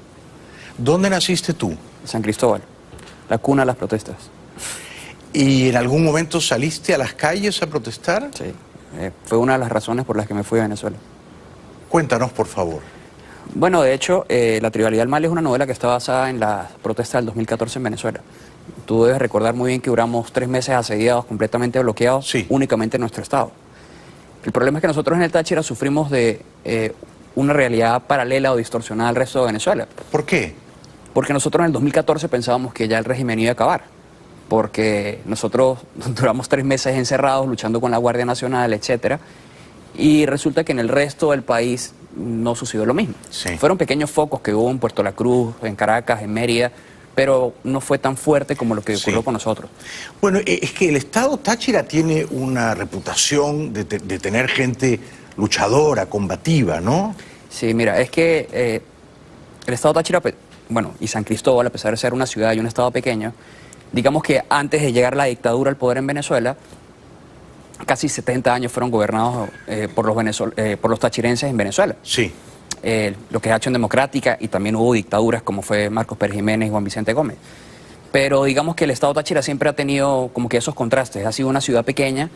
¿Dónde naciste tú? San Cristóbal, la cuna de las protestas. ¿Y en algún momento saliste a las calles a protestar? Sí, fue una de las razones por las que me fui a Venezuela. Cuéntanos, por favor. Bueno, de hecho, La trivialidad del mal es una novela que está basada en la protesta del 2014 en Venezuela. Tú debes recordar muy bien que duramos 3 meses asediados, completamente bloqueados, únicamente en nuestro estado. El problema es que nosotros en el Táchira sufrimos de una realidad paralela o distorsionada al resto de Venezuela. ¿Por qué? Porque nosotros en el 2014 pensábamos que ya el régimen iba a acabar. Porque nosotros duramos 3 meses encerrados, luchando con la Guardia Nacional, etcétera, y resulta que en el resto del país no sucedió lo mismo. Sí. Fueron pequeños focos que hubo en Puerto La Cruz, en Caracas, en Mérida, pero no fue tan fuerte como lo que ocurrió con nosotros. Bueno, es que el Estado Táchira tiene una reputación de tener gente luchadora, combativa, ¿no? Sí, mira, es que el Estado Táchira, bueno, y San Cristóbal, a pesar de ser una ciudad y un estado pequeño, digamos que antes de llegar la dictadura al poder en Venezuela, casi 70 años fueron gobernados por los tachirenses en Venezuela. Sí. Lo que es Acción Democrática, y también hubo dictaduras como fue Marcos Pérez Jiménez y Juan Vicente Gómez. Pero digamos que el Estado Táchira siempre ha tenido como que esos contrastes. Ha sido una ciudad pequeña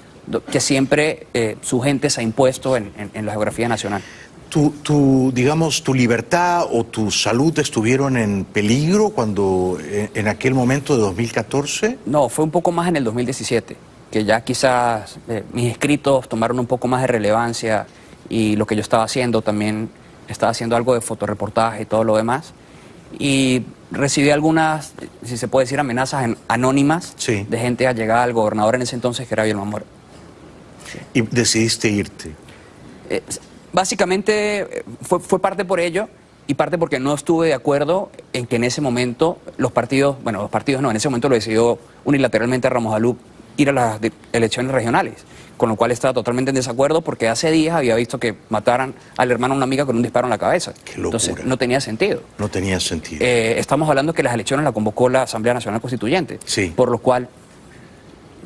que siempre su gente se ha impuesto en la geografía nacional. Digamos, tu libertad o tu salud estuvieron en peligro cuando en aquel momento de 2014? No, fue un poco más en el 2017, que ya quizás mis escritos tomaron un poco más de relevancia y lo que yo estaba haciendo también, estaba haciendo algo de fotoreportaje y todo lo demás. Y recibí algunas, si se puede decir, amenazas anónimas de gente allegada al gobernador en ese entonces, que era Vilma Mora. Sí. ¿Y decidiste irte? Básicamente fue parte por ello y parte porque no estuve de acuerdo en que en ese momento los partidos no, en ese momento lo decidió unilateralmente Ramos Alup ir a las elecciones regionales, con lo cual estaba totalmente en desacuerdo porque hace días había visto que mataran al hermano de una amiga con un disparo en la cabeza. ¡Qué locura! Entonces no tenía sentido. No tenía sentido. Estamos hablando que las elecciones las convocó la Asamblea Nacional Constituyente, por lo cual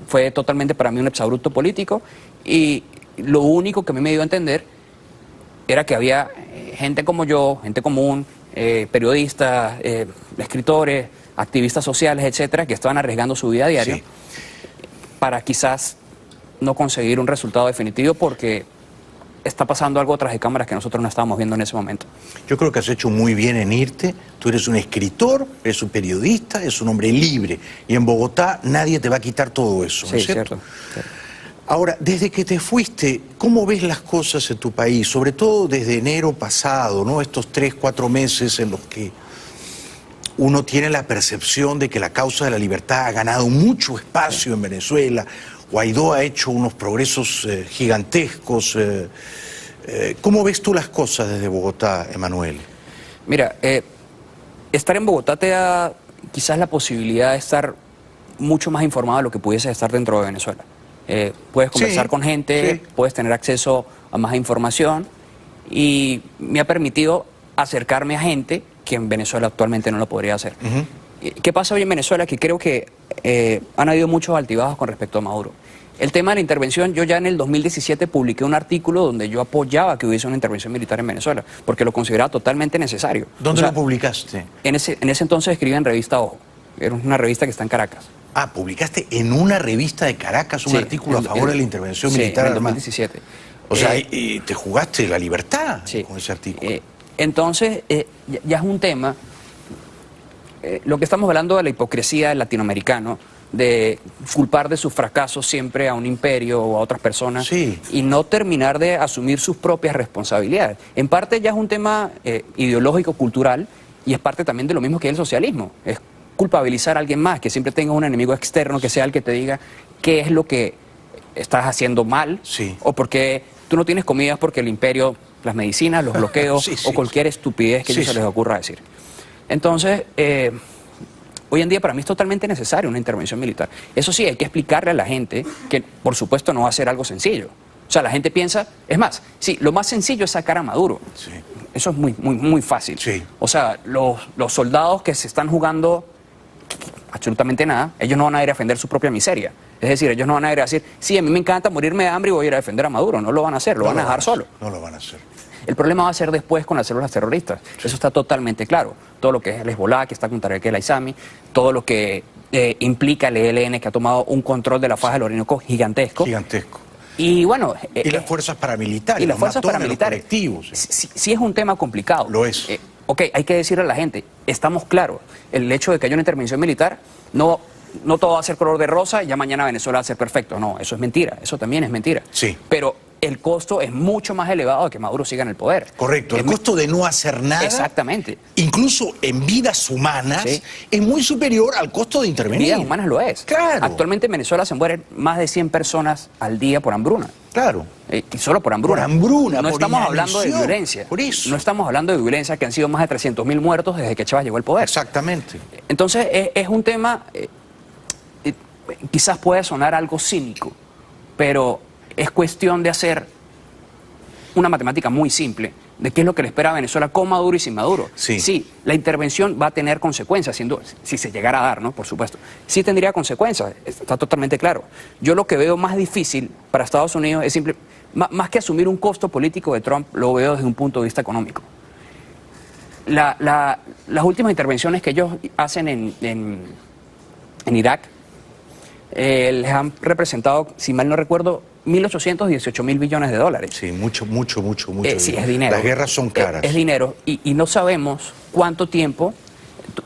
fue totalmente para mí un exabrupto político, y lo único que a mí me dio a entender era que había gente como yo, gente común, periodistas, escritores, activistas sociales, etcétera, que estaban arriesgando su vida a diario para quizás no conseguir un resultado definitivo porque está pasando algo tras de cámaras que nosotros no estábamos viendo en ese momento. Yo creo que has hecho muy bien en irte. Tú eres un escritor, eres un periodista, eres un hombre libre. Y en Bogotá nadie te va a quitar todo eso, ¿no es cierto? Cierto. Ahora, desde que te fuiste, ¿cómo ves las cosas en tu país? Sobre todo desde enero pasado, ¿no? Estos 3, 4 meses en los que uno tiene la percepción de que la causa de la libertad ha ganado mucho espacio en Venezuela. Guaidó ha hecho unos progresos gigantescos. ¿Cómo ves tú las cosas desde Bogotá, Emanuel? Mira, estar en Bogotá te da quizás la posibilidad de estar mucho más informado de lo que pudiese estar dentro de Venezuela. Puedes conversar con gente, puedes tener acceso a más información y me ha permitido acercarme a gente que en Venezuela actualmente no lo podría hacer. ¿Qué pasa hoy en Venezuela? Que creo que han habido muchos altibajos con respecto a Maduro. El tema de la intervención, yo ya en el 2017 publiqué un artículo donde yo apoyaba que hubiese una intervención militar en Venezuela, porque lo consideraba totalmente necesario. ¿Dónde lo publicaste? En ese entonces escribía en Revista Ojo, era una revista que está en Caracas. Ah, publicaste en una revista de Caracas un artículo a favor de la intervención militar. En el 2017. O sea, y te jugaste la libertad con ese artículo. Entonces, ya es un tema, lo que estamos hablando de la hipocresía del latinoamericano, de culpar de sus fracasos siempre a un imperio o a otras personas y no terminar de asumir sus propias responsabilidades. En parte ya es un tema ideológico, cultural, y es parte también de lo mismo que el socialismo. Es culpabilizar a alguien más, que siempre tenga un enemigo externo, que sea el que te diga qué es lo que estás haciendo mal, o porque tú no tienes comida porque el imperio, las medicinas, los bloqueos, o cualquier estupidez que a ellos se les ocurra decir. Entonces, hoy en día para mí es totalmente necesaria una intervención militar. Eso sí, hay que explicarle a la gente que, por supuesto, no va a ser algo sencillo. O sea, la gente piensa, es más, lo más sencillo es sacar a Maduro. Eso es muy fácil. O sea, los soldados que se están jugando absolutamente nada, ellos no van a ir a defender su propia miseria. Es decir, ellos no van a ir a decir, sí, a mí me encanta morirme de hambre y voy a ir a defender a Maduro. No lo van a hacer, lo van a dejar solo. No lo van a hacer. El problema va a ser después con las células terroristas. Eso está totalmente claro. Todo lo que es el Hezbollah, que está con Tarek el-Aissami, todo lo que implica el ELN, que ha tomado un control de la faja del Orinoco gigantesco. Y bueno... y las fuerzas paramilitares. Y las fuerzas paramilitares. Sí es un tema complicado. Lo es. Ok, hay que decirle a la gente, estamos claros, el hecho de que haya una intervención militar, no todo va a ser color de rosa y ya mañana Venezuela va a ser perfecto. No, eso es mentira, eso también es mentira. Pero el costo es mucho más elevado de que Maduro siga en el poder. Correcto, el costo de no hacer nada, incluso en vidas humanas, es muy superior al costo de intervenir. En vidas humanas lo es. Claro. Actualmente en Venezuela se mueren más de 100 personas al día por hambruna. Claro. Y solo por hambruna. Por hambruna, no por estamos hablando de violencia. Por eso. No estamos hablando de violencia, que han sido más de 300.000 muertos desde que Chávez llegó al poder. Exactamente. Entonces es un tema, quizás puede sonar algo cínico, pero es cuestión de hacer una matemática muy simple de qué es lo que le espera a Venezuela con Maduro y sin Maduro. Sí, la intervención va a tener consecuencias, sin duda, si se llegara a dar, ¿no? Por supuesto. Sí tendría consecuencias, está totalmente claro. Yo lo que veo más difícil para Estados Unidos es más que asumir un costo político de Trump, lo veo desde un punto de vista económico. Las últimas intervenciones que ellos hacen en Irak les han representado, si mal no recuerdo, 1.818.000 billones de dólares. Sí, mucho. Sí, es dinero. Las guerras son caras. Es dinero y no sabemos cuánto tiempo.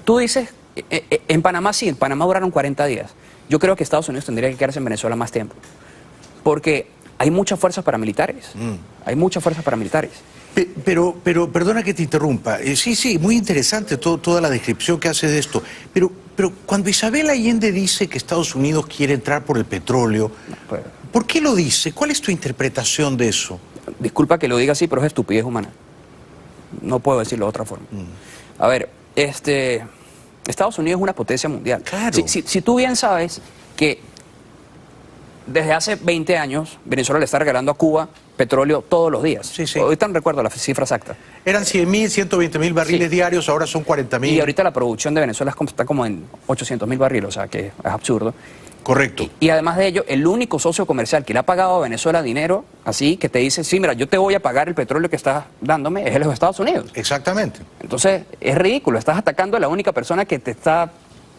Tú dices, en Panamá sí, en Panamá duraron 40 días. Yo creo que Estados Unidos tendría que quedarse en Venezuela más tiempo. Porque hay muchas fuerzas paramilitares. Hay muchas fuerzas paramilitares. Pero perdona que te interrumpa. Sí, muy interesante toda la descripción que hace de esto. Pero cuando Isabel Allende dice que Estados Unidos quiere entrar por el petróleo, ¿por qué lo dice? ¿Cuál es tu interpretación de eso? Disculpa que lo diga así, pero es estupidez humana. No puedo decirlo de otra forma. A ver, Estados Unidos es una potencia mundial. Claro. Si tú bien sabes que desde hace 20 años Venezuela le está regalando a Cuba petróleo todos los días. Ahorita no recuerdo la cifra exacta. Eran 100.000, 120.000 barriles diarios, ahora son 40.000. Y ahorita la producción de Venezuela está como en 800.000 barriles, o sea que es absurdo. Correcto. Y además de ello, el único socio comercial que le ha pagado a Venezuela dinero, así que te dice, sí, mira, yo te voy a pagar el petróleo que estás dándome, es los Estados Unidos. Exactamente. Entonces, es ridículo, estás atacando a la única persona que te está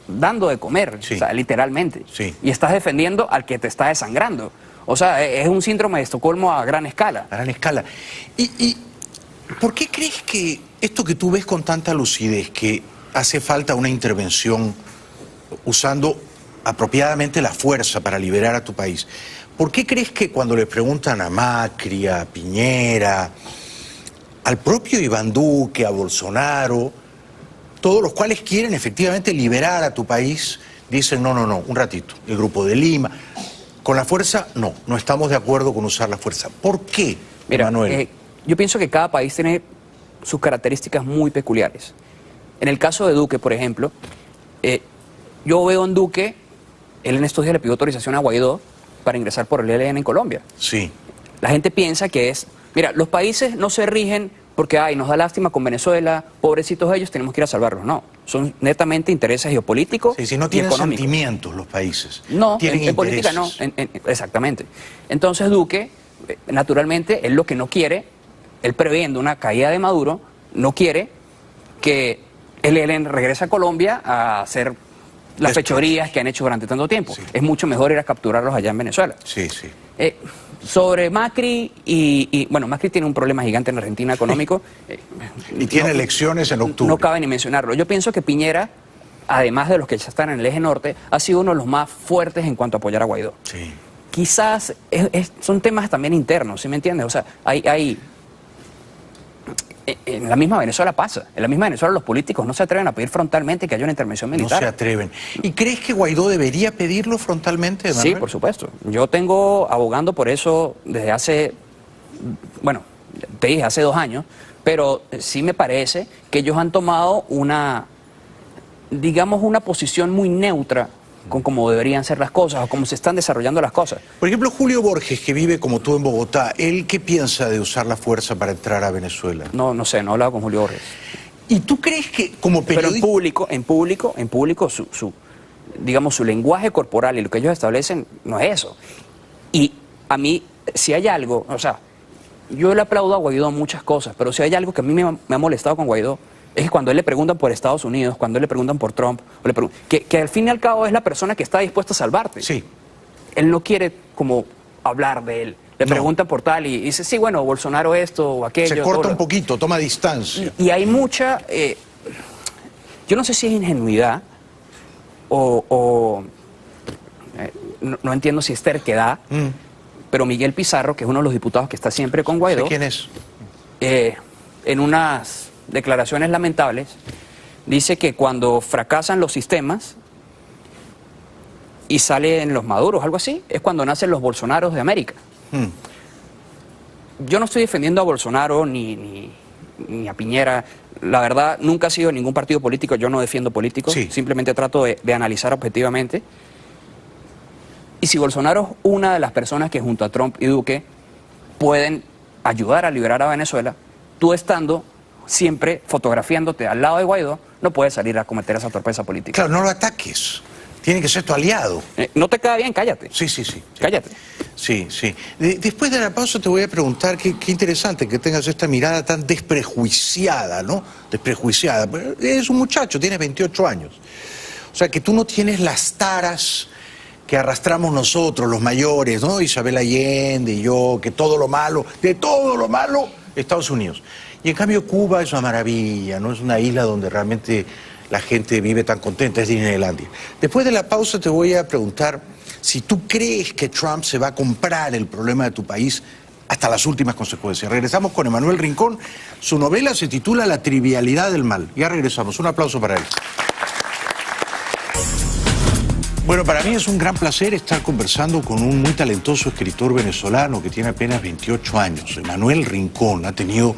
dando de comer, o sea, literalmente. Y estás defendiendo al que te está desangrando. O sea, es un síndrome de Estocolmo a gran escala. A gran escala. ¿Y por qué crees que esto que tú ves con tanta lucidez, que hace falta una intervención usando apropiadamente la fuerza para liberar a tu país, ¿por qué crees que cuando le preguntan a Macri, a Piñera, al propio Iván Duque, a Bolsonaro, todos los cuales quieren efectivamente liberar a tu país, dicen no, un ratito, el Grupo de Lima, con la fuerza no estamos de acuerdo con usar la fuerza? ¿Por qué, Mira, Manuel? Yo pienso que cada país tiene sus características muy peculiares. En el caso de Duque, por ejemplo, yo veo en Duque, él en estos días le pidió autorización a Guaidó para ingresar por el ELN en Colombia. Sí. La gente piensa que es, mira, los países no se rigen porque, ay, nos da lástima con Venezuela, pobrecitos ellos, tenemos que ir a salvarlos. No, son netamente intereses geopolíticos si no tienen y económicos. Sentimientos los países. No, tienen en política no, exactamente. Entonces Duque, naturalmente, él lo que no quiere, él previendo una caída de Maduro, no quiere que el ELN regrese a Colombia a hacer las fechorías que han hecho durante tanto tiempo. Sí. Es mucho mejor ir a capturarlos allá en Venezuela. Sí, sí. Sobre Macri, bueno, Macri tiene un problema gigante en Argentina económico. Y tiene elecciones en octubre. No cabe ni mencionarlo. Yo pienso que Piñera, además de los que ya están en el eje norte, ha sido uno de los más fuertes en cuanto a apoyar a Guaidó. Sí. Quizás son temas también internos, ¿sí me entiendes? O sea, en la misma Venezuela pasa. En la misma Venezuela los políticos no se atreven a pedir frontalmente que haya una intervención militar. No se atreven. ¿Y crees que Guaidó debería pedirlo frontalmente, Manuel? Sí, por supuesto. Yo tengo abogando por eso desde hace, bueno, te dije, hace 2 años, pero sí me parece que ellos han tomado una, digamos, una posición muy neutra con cómo deberían ser las cosas o cómo se están desarrollando las cosas. Por ejemplo, Julio Borges, que vive como tú en Bogotá, ¿él qué piensa de usar la fuerza para entrar a Venezuela? No sé, no he hablado con Julio Borges. ¿Y tú crees que como periodista... Pero en público, digamos, su lenguaje corporal y lo que ellos establecen no es eso. Y a mí, si hay algo, o sea, yo le aplaudo a Guaidó muchas cosas, pero si hay algo que a mí me ha molestado con Guaidó, es que cuando él le preguntan por Estados Unidos, cuando él le preguntan por Trump, que al fin y al cabo es la persona que está dispuesta a salvarte. Sí. Él no quiere como hablar de él. Le preguntan por tal y dice, sí, bueno, Bolsonaro esto o aquello. Se corta un poquito, toma distancia. Y hay mucha, yo no sé si es ingenuidad o no entiendo si es terquedad, pero Miguel Pizarro, que es uno de los diputados que está siempre con Guaidó. ¿De quién es? En unas declaraciones lamentables, dice que cuando fracasan los sistemas y salen los maduros, algo así, es cuando nacen los Bolsonaros de América. Yo no estoy defendiendo a Bolsonaro ni a Piñera. La verdad, nunca ha sido en ningún partido político, yo no defiendo políticos, simplemente trato de analizar objetivamente. Y si Bolsonaro es una de las personas que junto a Trump y Duque pueden ayudar a liberar a Venezuela, tú estando siempre fotografiándote al lado de Guaidó, no puedes salir a cometer esa torpeza política. Claro, no lo ataques. Tiene que ser tu aliado. No te queda bien, cállate. Sí. Cállate. Sí. Después de la pausa te voy a preguntar, qué interesante que tengas esta mirada tan desprejuiciada, ¿no? Desprejuiciada. Eres un muchacho, tienes 28 años. O sea, que tú no tienes las taras que arrastramos nosotros, los mayores, ¿no? Isabel Allende y yo, que todo lo malo, de todo lo malo, Estados Unidos. Y en cambio Cuba es una maravilla, ¿no? Es una isla donde realmente la gente vive tan contenta, es Disneylandia. Después de la pausa te voy a preguntar si tú crees que Trump se va a comprar el problema de tu país hasta las últimas consecuencias. Regresamos con Emanuel Rincón. Su novela se titula La trivialidad del mal. Ya regresamos. Un aplauso para él. Bueno, para mí es un gran placer estar conversando con un muy talentoso escritor venezolano que tiene apenas 28 años. Emanuel Rincón ha tenido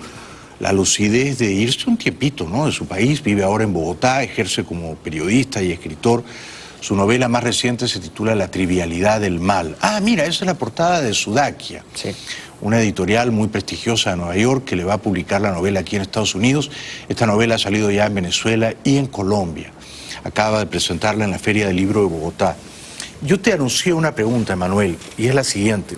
la lucidez de irse un tiempito, ¿no?, de su país, vive ahora en Bogotá, ejerce como periodista y escritor. Su novela más reciente se titula La trivialidad del mal. Ah, mira, esa es la portada de Sudaquia, una editorial muy prestigiosa de Nueva York que le va a publicar la novela aquí en Estados Unidos. Esta novela ha salido ya en Venezuela y en Colombia. Acaba de presentarla en la Feria del Libro de Bogotá. Yo te anuncié una pregunta, Emanuel, y es la siguiente.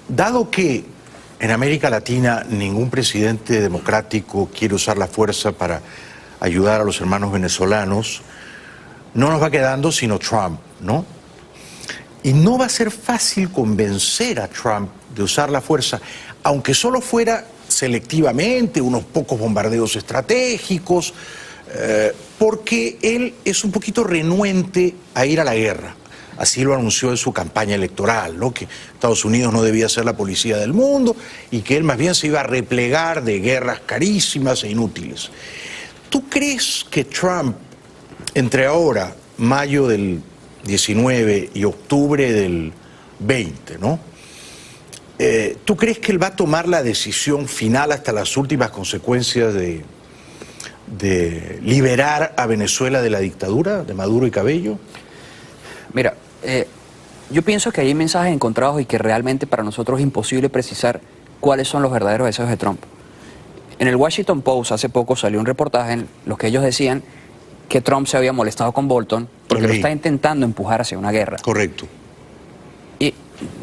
Dado que en América Latina ningún presidente democrático quiere usar la fuerza para ayudar a los hermanos venezolanos, no nos va quedando sino Trump, ¿no? Y no va a ser fácil convencer a Trump de usar la fuerza, aunque solo fuera selectivamente, unos pocos bombardeos estratégicos, porque él es un poquito renuente a ir a la guerra. Así lo anunció en su campaña electoral, ¿no?, que Estados Unidos no debía ser la policía del mundo y que él más bien se iba a replegar de guerras carísimas e inútiles. ¿Tú crees que Trump, entre ahora, mayo del 19 y octubre del 20, ¿no?, ¿tú crees que él va a tomar la decisión final hasta las últimas consecuencias de liberar a Venezuela de la dictadura de Maduro y Cabello? Mira, yo pienso que hay mensajes encontrados y que realmente para nosotros es imposible precisar cuáles son los verdaderos deseos de Trump. En el Washington Post hace poco salió un reportaje en los que ellos decían que Trump se había molestado con Bolton porque lo está intentando empujar hacia una guerra. Correcto. Y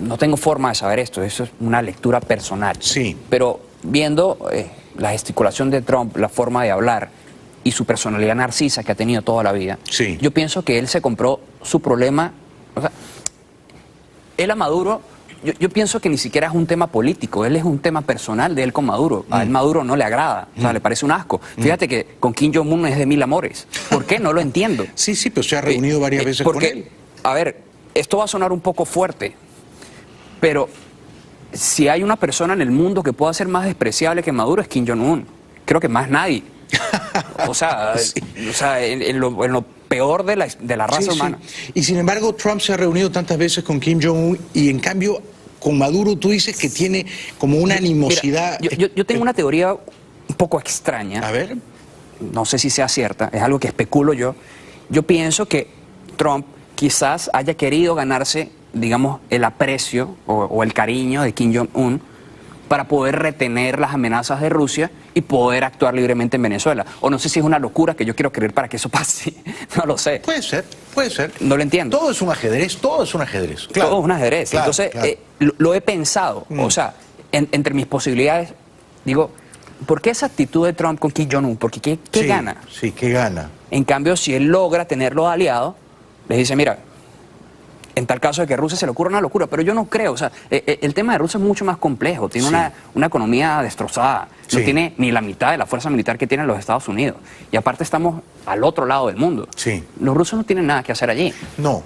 no tengo forma de saber esto, eso es una lectura personal. Sí. Pero viendo la gesticulación de Trump, la forma de hablar y su personalidad narcisa que ha tenido toda la vida, sí, yo pienso que él se compró su problema. O sea, él a Maduro, yo pienso que ni siquiera es un tema político, él es un tema personal de él con Maduro. A él Maduro no le agrada, o sea, le parece un asco. Fíjate que con Kim Jong-un es de mil amores. ¿Por qué? No lo entiendo. Sí, pero se ha reunido varias veces con él. A ver, esto va a sonar un poco fuerte, pero si hay una persona en el mundo que pueda ser más despreciable que Maduro es Kim Jong-un. Creo que más nadie. O sea, en lo peor de la raza humana. Y sin embargo, Trump se ha reunido tantas veces con Kim Jong-un y en cambio con Maduro tú dices que tiene como una animosidad. Mira, yo tengo una teoría un poco extraña. A ver. No sé si sea cierta, es algo que especulo yo. Yo pienso que Trump quizás haya querido ganarse, digamos, el aprecio o el cariño de Kim Jong-un para poder retener las amenazas de Rusia y poder actuar libremente en Venezuela. O no sé si es una locura que yo quiero creer para que eso pase. No lo sé. Puede ser, puede ser. No lo entiendo. Todo es un ajedrez, todo es un ajedrez. Claro, todo es un ajedrez. Claro, entonces, claro. Lo he pensado. O sea, entre mis posibilidades, digo, ¿por qué esa actitud de Trump con Kim Jong-un? Porque ¿qué gana? Sí, ¿qué gana? En cambio, si él logra tenerlos aliados, les dice, mira, en tal caso de que Rusia se le ocurra una locura, pero yo no creo, o sea, el tema de Rusia es mucho más complejo, tiene una economía destrozada, no tiene ni la mitad de la fuerza militar que tienen los Estados Unidos, y aparte estamos al otro lado del mundo. Los rusos no tienen nada que hacer allí. No,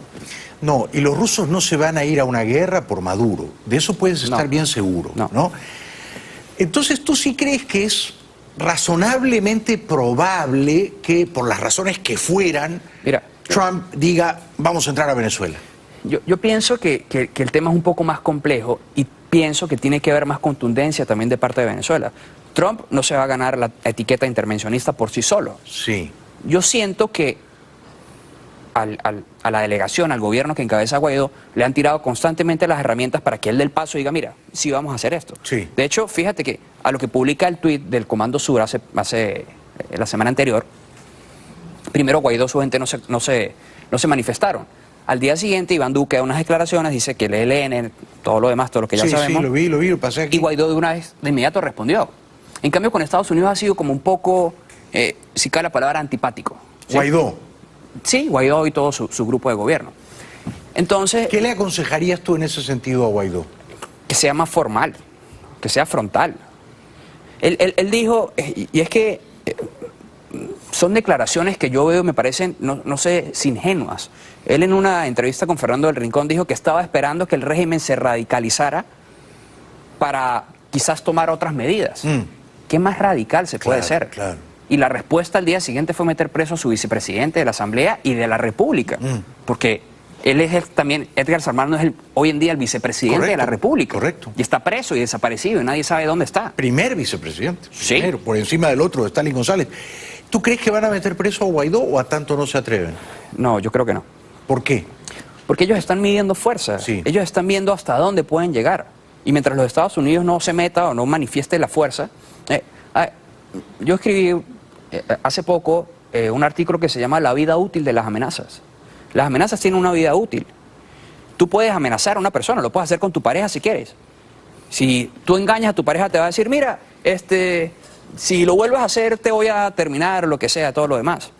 y los rusos no se van a ir a una guerra por Maduro, de eso puedes estar bien seguro, ¿no? Entonces, ¿tú sí crees que es razonablemente probable que, por las razones que fueran, Trump diga, vamos a entrar a Venezuela? Yo pienso que el tema es un poco más complejo y pienso que tiene que haber más contundencia también de parte de Venezuela. Trump no se va a ganar la etiqueta intervencionista por sí solo. Sí. Yo siento que a la delegación, al gobierno que encabeza Guaidó, le han tirado constantemente las herramientas para que él dé el paso y diga, mira, sí vamos a hacer esto. Sí. De hecho, fíjate que a lo que publica el tuit del Comando Sur hace la semana anterior, primero Guaidó, su gente no se manifestaron. Al día siguiente, Iván Duque da unas declaraciones, dice que el ELN, todo lo demás, todo lo que ya sabemos. Sí, lo vi, lo pasé aquí. Y Guaidó de inmediato respondió. En cambio, con Estados Unidos ha sido como un poco, si cabe la palabra, antipático. ¿Sí? ¿Guaidó? Sí, Guaidó y todo su grupo de gobierno. Entonces, ¿qué le aconsejarías tú en ese sentido a Guaidó? Que sea más formal, que sea frontal. Él dijo, y es que son declaraciones que yo veo me parecen, no sé, ingenuas. Él en una entrevista con Fernando del Rincón dijo que estaba esperando que el régimen se radicalizara para quizás tomar otras medidas. ¿Qué más radical se puede ser? Claro. Y la respuesta al día siguiente fue meter preso a su vicepresidente de la Asamblea y de la República. Porque él es también, Edgar Salmano es hoy en día el vicepresidente de la República. Correcto. Y está preso y desaparecido y nadie sabe dónde está. Primer vicepresidente. Sí. Primero, por encima del otro, de Stalin González. ¿Tú crees que van a meter preso a Guaidó o a tanto no se atreven? No, yo creo que no. ¿Por qué? Porque ellos están midiendo fuerza. Ellos están viendo hasta dónde pueden llegar. Y mientras los Estados Unidos no se meta o no manifieste la fuerza... yo escribí hace poco un artículo que se llama La vida útil de las amenazas. Las amenazas tienen una vida útil. Tú puedes amenazar a una persona, lo puedes hacer con tu pareja si quieres. Si tú engañas a tu pareja te va a decir, mira, si lo vuelves a hacer te voy a terminar, lo que sea, todo lo demás.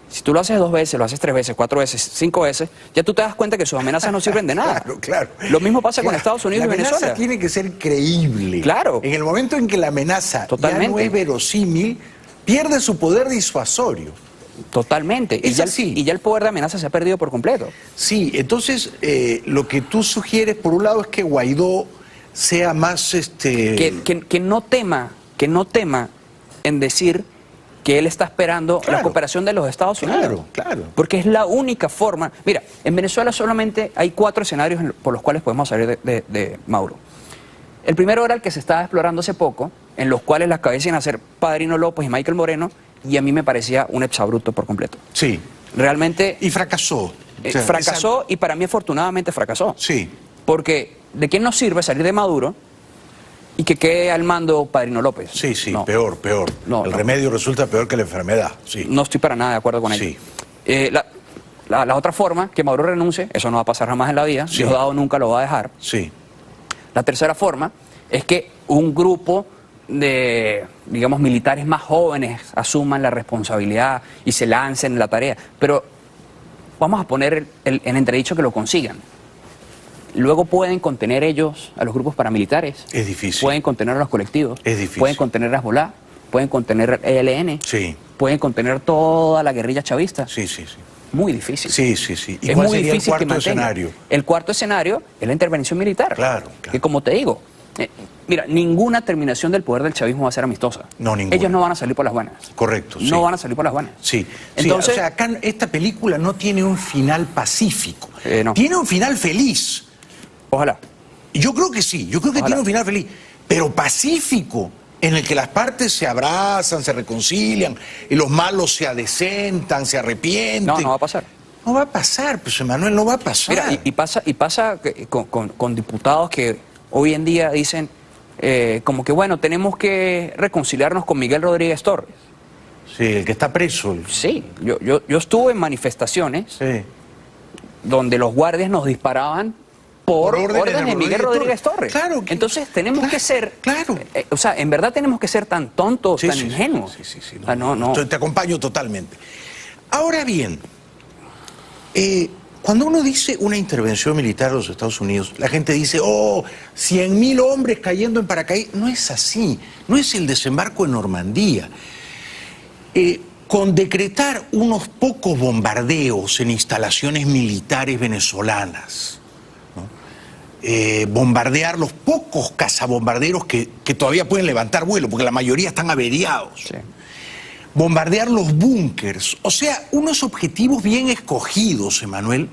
Si tú lo haces 2 veces, lo haces 3 veces, 4 veces, 5 veces, ya tú te das cuenta que sus amenazas no sirven de nada. Claro. Lo mismo pasa con Estados Unidos y Venezuela. La amenaza tiene que ser creíble. Claro. En el momento en que la amenaza ya no es verosímil, pierde su poder disuasorio. Totalmente. Y ya el poder de amenaza se ha perdido por completo. Sí, entonces lo que tú sugieres, por un lado, es que Guaidó sea más... Que no tema en decir que él está esperando la cooperación de los Estados Unidos. Claro. Porque es la única forma... Mira, en Venezuela solamente hay 4 escenarios por los cuales podemos salir de Maduro. El primero era el que se estaba explorando hace poco, en los cuales las cabezas iban a ser Padrino López y Michael Moreno, y a mí me parecía un exabrupto por completo. Sí. Realmente... Y fracasó. Fracasó y para mí afortunadamente fracasó. Sí. Porque ¿de quién nos sirve salir de Maduro y que quede al mando Padrino López? Sí, sí, no. peor. No, el remedio resulta peor que la enfermedad. Sí. No estoy para nada de acuerdo con ello. Sí. La otra forma, que Maduro renuncie, eso no va a pasar jamás en la vida. Sí. Diosdado nunca lo va a dejar. Sí. La tercera forma es que un grupo de, digamos, militares más jóvenes asuman la responsabilidad y se lancen en la tarea. Pero vamos a poner en entredicho que lo consigan. Luego pueden contener ellos a los grupos paramilitares. Es difícil. Pueden contener a los colectivos. Es difícil. Pueden contener a Hezbollah. Pueden contener el ELN. Sí. Pueden contener toda la guerrilla chavista. Sí. Muy difícil. Sí. ¿Y es cuál muy sería difícil el cuarto que mantenga. escenario? El cuarto escenario es la intervención militar. Claro. Que como te digo, mira, ninguna terminación del poder del chavismo va a ser amistosa. No, ninguna. Ellos no van a salir por las buenas. Correcto. No van a salir por las buenas. Sí. Entonces, o sea, acá esta película no tiene un final pacífico. No. Tiene un final feliz. Ojalá. Yo creo que sí. Yo creo que tiene un final feliz. Pero pacífico, en el que las partes se abrazan, se reconcilian, y los malos se adecentan, se arrepienten. No va a pasar. No va a pasar, pues Emanuel, no va a pasar. Mira, y pasa con diputados que hoy en día dicen como que, bueno, tenemos que reconciliarnos con Miguel Rodríguez Torres. Sí, el que está preso. Sí, yo estuve en manifestaciones donde los guardias nos disparaban por órdenes de Miguel Rodríguez Torres. Claro. Entonces tenemos que ser... Claro. O sea, en verdad tenemos que ser tan tontos, tan ingenuos. Sí. No. Te acompaño totalmente. Ahora bien, cuando uno dice una intervención militar de los Estados Unidos, la gente dice, 100.000 hombres cayendo en paracaídas. No es así. No es el desembarco en Normandía. Con decretar unos pocos bombardeos en instalaciones militares venezolanas, bombardear los pocos cazabombarderos que todavía pueden levantar vuelo, porque la mayoría están averiados. Sí. Bombardear los búnkers, o sea, unos objetivos bien escogidos, Emanuel,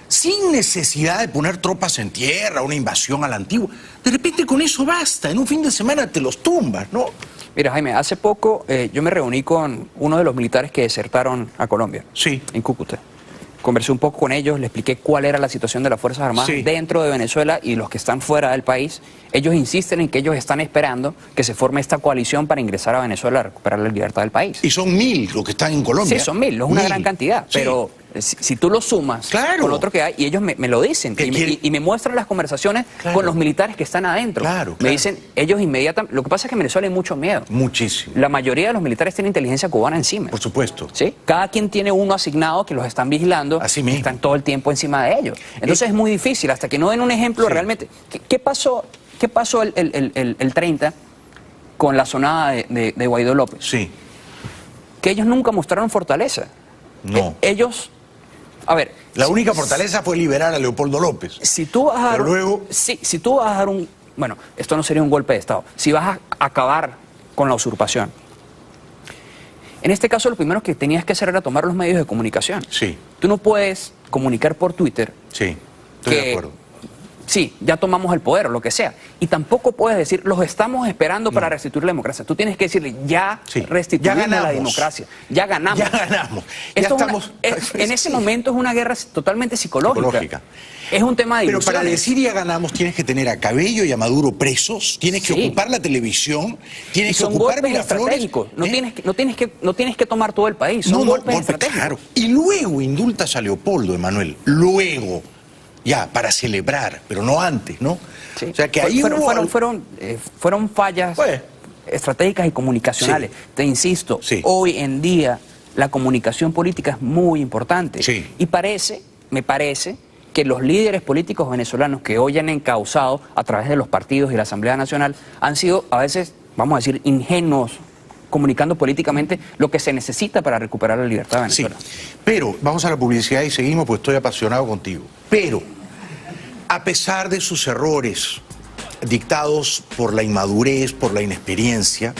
sin necesidad de poner tropas en tierra, una invasión a la antigua. De repente con eso basta, en un fin de semana te los tumbas, ¿no? Mira, Jaime, hace poco yo me reuní con uno de los militares que desertaron a Colombia. Sí. En Cúcuta. Conversé un poco con ellos, les expliqué cuál era la situación de las Fuerzas Armadas dentro de Venezuela y los que están fuera del país. Ellos insisten en que ellos están esperando que se forme esta coalición para ingresar a Venezuela a recuperar la libertad del país. Y son 1.000 los que están en Colombia. Sí, son 1.000, es una gran cantidad, pero si tú lo sumas con otro que hay, y ellos me lo dicen, y me muestran las conversaciones con los militares que están adentro. Me dicen, ellos inmediatamente, lo que pasa es que en Venezuela hay mucho miedo. Muchísimo. La mayoría de los militares tienen inteligencia cubana encima. Por supuesto. ¿Sí? Cada quien tiene uno asignado que los están vigilando. Así mismo. Están todo el tiempo encima de ellos. Entonces es muy difícil, hasta que no den un ejemplo realmente. ¿Qué pasó el 30 con la sonada de Guaidó López? Sí. Que ellos nunca mostraron fortaleza. No. Ellos... A ver... La única fortaleza fue liberar a Leopoldo López. Si tú vas a dar... Pero luego... si tú vas a dar un... Bueno, esto no sería un golpe de Estado. Si vas a acabar con la usurpación. En este caso, lo primero que tenías que hacer era tomar los medios de comunicación. Sí. Tú no puedes comunicar por Twitter. Sí, estoy de acuerdo. Sí, ya tomamos el poder o lo que sea. Y tampoco puedes decir, los estamos esperando para restituir la democracia. Tú tienes que decirle, ya restituimos la democracia. Ya ganamos. Ya ganamos. En ese momento es una guerra totalmente psicológica. Es un tema de ilusiones. Pero para decir ya ganamos tienes que tener a Cabello y a Maduro presos, tienes que ocupar la televisión, tienes que ocupar Miraflores. No tienes que tomar todo el país, son golpes estratégicos. Claro. Y luego indultas a Leopoldo, Emanuel, luego. Ya, para celebrar, pero no antes, ¿no? Sí. O sea, que ahí fueron fallas estratégicas y comunicacionales. Sí. Te insisto, hoy en día la comunicación política es muy importante. Sí. Y me parece que los líderes políticos venezolanos que hoy han encauzado a través de los partidos y la Asamblea Nacional han sido a veces, vamos a decir, ingenuos, comunicando políticamente lo que se necesita para recuperar la libertad de Venezuela. Sí, pero vamos a la publicidad y seguimos, pues estoy apasionado contigo. Pero, a pesar de sus errores dictados por la inmadurez, por la inexperiencia,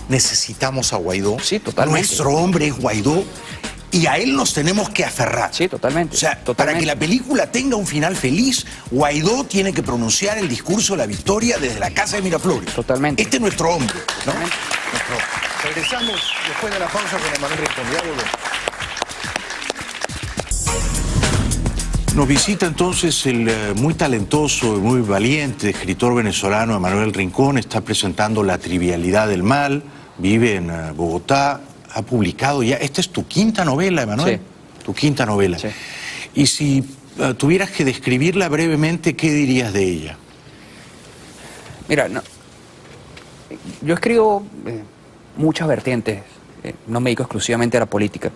necesitamos a Guaidó. Sí, totalmente. Nuestro hombre es Guaidó. Y a él nos tenemos que aferrar. Sí, totalmente. O sea, totalmente. Para que la película tenga un final feliz, Guaidó tiene que pronunciar el discurso de la victoria desde la casa de Miraflores. Totalmente. Este es nuestro hombre, ¿no? Regresamos después de la pausa con Emanuel Rincón. Ya volvemos. Nos visita entonces el muy talentoso y muy valiente escritor venezolano Emanuel Rincón. Está presentando La trivialidad del mal, vive en Bogotá, ha publicado ya, esta es tu quinta novela, Emanuel. Sí. Tu quinta novela. Sí. Y si tuvieras que describirla brevemente, ¿qué dirías de ella? Mira, no, yo escribo muchas vertientes, no me dedico exclusivamente a la política.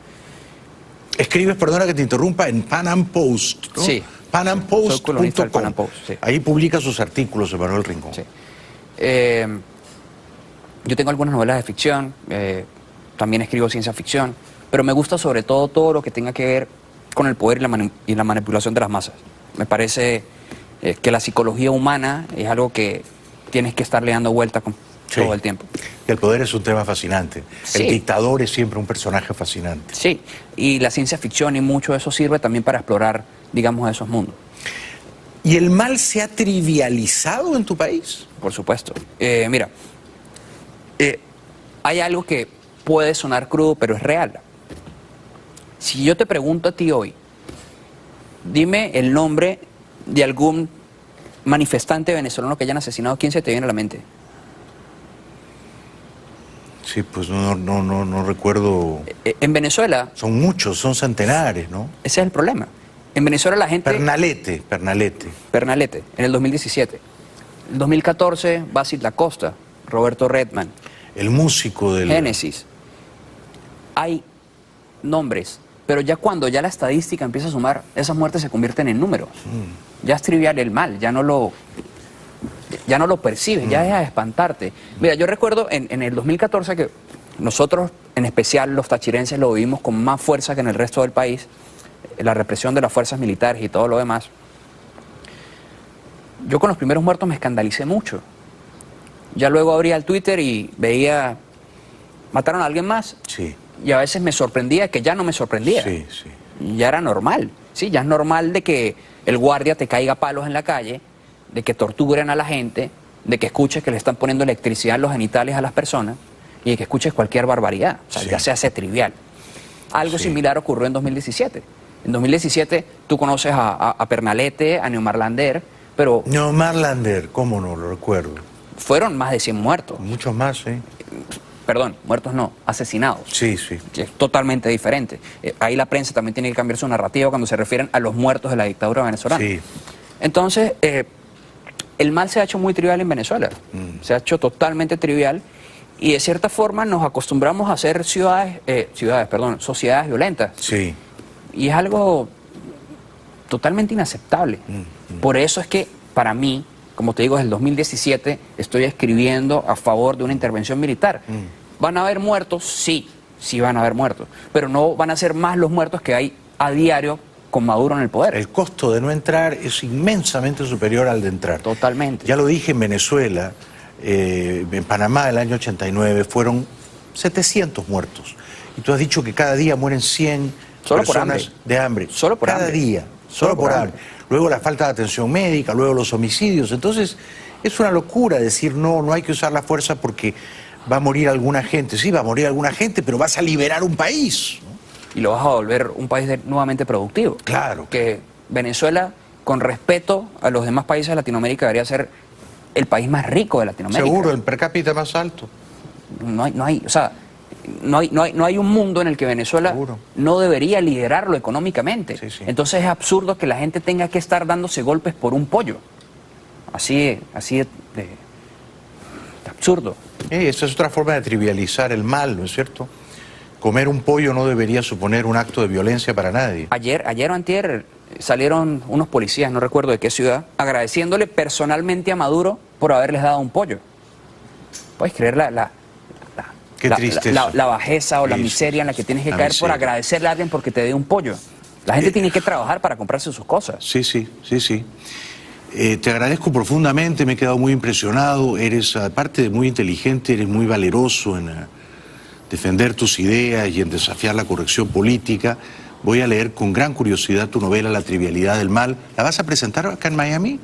Escribes, perdona que te interrumpa, en Pan Am Post, ¿no? Sí. panampost.com. Pan Am Post, sí. Ahí publica sus artículos, Emanuel Rincón. Sí. Yo tengo algunas novelas de ficción, también escribo ciencia ficción, pero me gusta sobre todo lo que tenga que ver con el poder y la manipulación de las masas. Me parece que la psicología humana es algo que tienes que estarle dando vuelta todo el tiempo. El poder es un tema fascinante. Sí. El dictador es siempre un personaje fascinante. Sí, y la ciencia ficción y mucho de eso sirve también para explorar, digamos, esos mundos. ¿Y el mal se ha trivializado en tu país? Por supuesto. Mira, hay algo que puede sonar crudo, pero es real. Si yo te pregunto a ti hoy, dime el nombre de algún manifestante venezolano que hayan asesinado, ¿quién se te viene a la mente? Sí, pues no recuerdo. En Venezuela... Son muchos, son centenares, ¿no? Ese es el problema. En Venezuela la gente... Pernalete, en el 2017. En el 2014, Basil da Costa, Roberto Redman. El músico del... Génesis. Hay nombres, pero ya cuando ya la estadística empieza a sumar, esas muertes se convierten en números. Ya es trivial el mal, ya no lo percibes, ya deja de espantarte. Mira, yo recuerdo en el 2014 que nosotros, en especial los tachirenses, lo vivimos con más fuerza que en el resto del país, la represión de las fuerzas militares y todo lo demás. Yo con los primeros muertos me escandalicé mucho. Ya luego abría el Twitter y veía, ¿mataron a alguien más? Sí. Y a veces me sorprendía que ya no me sorprendía. Sí, sí. Ya era normal. Sí, ya es normal de que el guardia te caiga a palos en la calle, de que torturen a la gente, de que escuches que le están poniendo electricidad en los genitales a las personas y de que escuches cualquier barbaridad. O sea, ya se hace trivial. Algo similar ocurrió en 2017. En 2017 tú conoces a Pernalete, a Neomar Lander, pero... Neomar Lander, ¿cómo no? Lo recuerdo. Fueron más de 100 muertos. Muchos más, sí. Perdón, muertos no, asesinados. Sí, sí. Es totalmente diferente. Ahí la prensa también tiene que cambiar su narrativa cuando se refieren a los muertos de la dictadura venezolana. Sí. Entonces, el mal se ha hecho muy trivial en Venezuela. Se ha hecho totalmente trivial y de cierta forma nos acostumbramos a ser sociedades violentas. Sí. Y es algo totalmente inaceptable. Por eso es que, para mí, como te digo, desde el 2017 estoy escribiendo a favor de una intervención militar. ¿Van a haber muertos? Sí, sí van a haber muertos. Pero no van a ser más los muertos que hay a diario con Maduro en el poder. El costo de no entrar es inmensamente superior al de entrar. Totalmente. Ya lo dije en Venezuela, en Panamá el año 89 fueron 700 muertos. Y tú has dicho que cada día mueren 100 personas de hambre. Solo por hambre. Cada día. Solo por hambre. Luego la falta de atención médica, luego los homicidios. Entonces, es una locura decir no hay que usar la fuerza porque va a morir alguna gente. Sí, va a morir alguna gente, pero vas a liberar un país, ¿no? Y lo vas a volver un país nuevamente productivo. Claro. Que Venezuela, con respeto a los demás países de Latinoamérica, debería ser el país más rico de Latinoamérica. Seguro, el per cápita más alto. No hay un mundo en el que Venezuela no debería liderarlo económicamente. Sí, sí. Entonces es absurdo que la gente tenga que estar dándose golpes por un pollo. Así de absurdo. Esa es otra forma de trivializar el mal, ¿no es cierto? Comer un pollo no debería suponer un acto de violencia para nadie. Ayer o antier salieron unos policías, no recuerdo de qué ciudad, agradeciéndole personalmente a Maduro por haberles dado un pollo. ¿Puedes creer la bajeza o la miseria en la que tienes que caer por agradecerle a alguien porque te dé un pollo? La gente tiene que trabajar para comprarse sus cosas. Sí. Te agradezco profundamente, me he quedado muy impresionado. Eres, aparte de muy inteligente, eres muy valeroso defender tus ideas y en desafiar la corrección política. Voy a leer con gran curiosidad tu novela La trivialidad del mal. ¿La vas a presentar acá en Miami?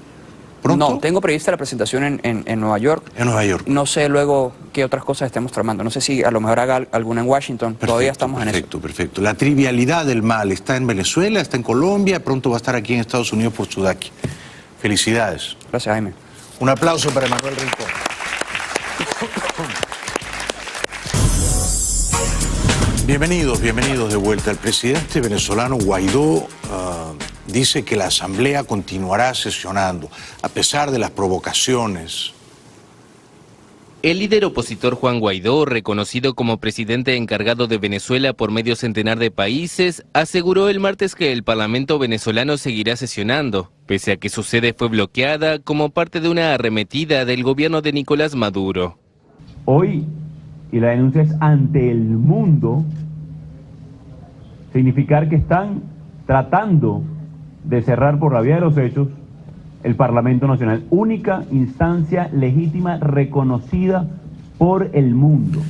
¿Pronto? No, tengo prevista la presentación en Nueva York. En Nueva York. No sé luego qué otras cosas estemos tramando. No sé si a lo mejor haga alguna en Washington. Perfecto, todavía estamos en eso. Perfecto. La trivialidad del mal está en Venezuela, está en Colombia, pronto va a estar aquí en Estados Unidos por Sudaki. Felicidades. Gracias, Jaime. Un aplauso para Emanuel Rincón. Bienvenidos de vuelta. El presidente venezolano Guaidó dice que la Asamblea continuará sesionando, a pesar de las provocaciones. El líder opositor Juan Guaidó, reconocido como presidente encargado de Venezuela por medio centenar de países, aseguró el martes que el Parlamento venezolano seguirá sesionando, pese a que su sede fue bloqueada como parte de una arremetida del gobierno de Nicolás Maduro. Hoy, y la denuncia es ante el mundo, significar que están tratando de cerrar por la vía de los hechos el Parlamento Nacional, única instancia legítima reconocida por el mundo.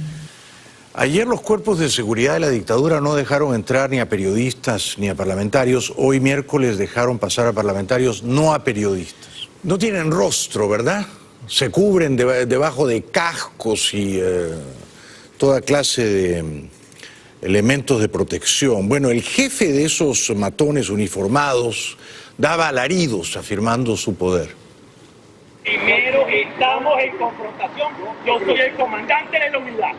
Ayer los cuerpos de seguridad de la dictadura no dejaron entrar ni a periodistas ni a parlamentarios. Hoy miércoles dejaron pasar a parlamentarios, no a periodistas. No tienen rostro, ¿verdad? Se cubren debajo de cascos y toda clase de elementos de protección. Bueno, el jefe de esos matones uniformados daba alaridos afirmando su poder. Primero estamos en confrontación. Yo soy el comandante de la unidad.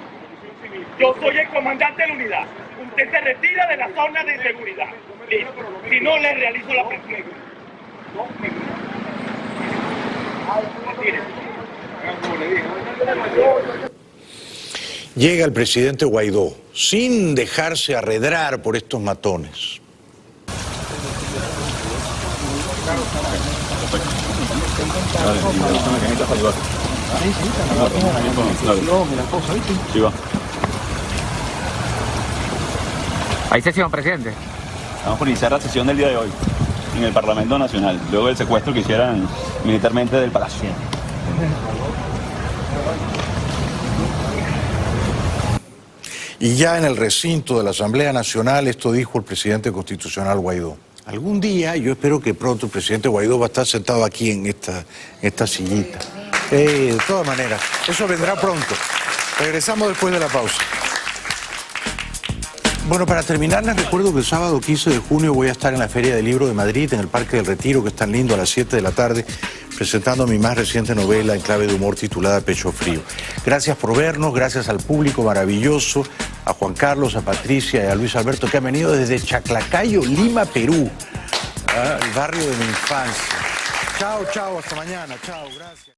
Yo soy el comandante de la unidad. Usted se retira de la zona de seguridad. Si no, le realizo la presión. Llega el presidente Guaidó, sin dejarse arredrar por estos matones. ¿Hay sesión, presidente? Vamos por iniciar la sesión del día de hoy en el Parlamento Nacional, luego del secuestro que hicieran militarmente del Palacio. Y ya en el recinto de la Asamblea Nacional, esto dijo el presidente constitucional Guaidó. Algún día, yo espero que pronto el presidente Guaidó va a estar sentado aquí en esta sillita. De todas maneras, eso vendrá pronto. Regresamos después de la pausa. Bueno, para terminar, les recuerdo que el sábado 15 de junio voy a estar en la Feria del Libro de Madrid, en el Parque del Retiro, que es tan lindo, a las 7 de la tarde, presentando mi más reciente novela en clave de humor titulada Pecho Frío. Gracias por vernos, gracias al público maravilloso, a Juan Carlos, a Patricia y a Luis Alberto, que han venido desde Chaclacayo, Lima, Perú, el barrio de mi infancia. Chao, hasta mañana, chao, gracias.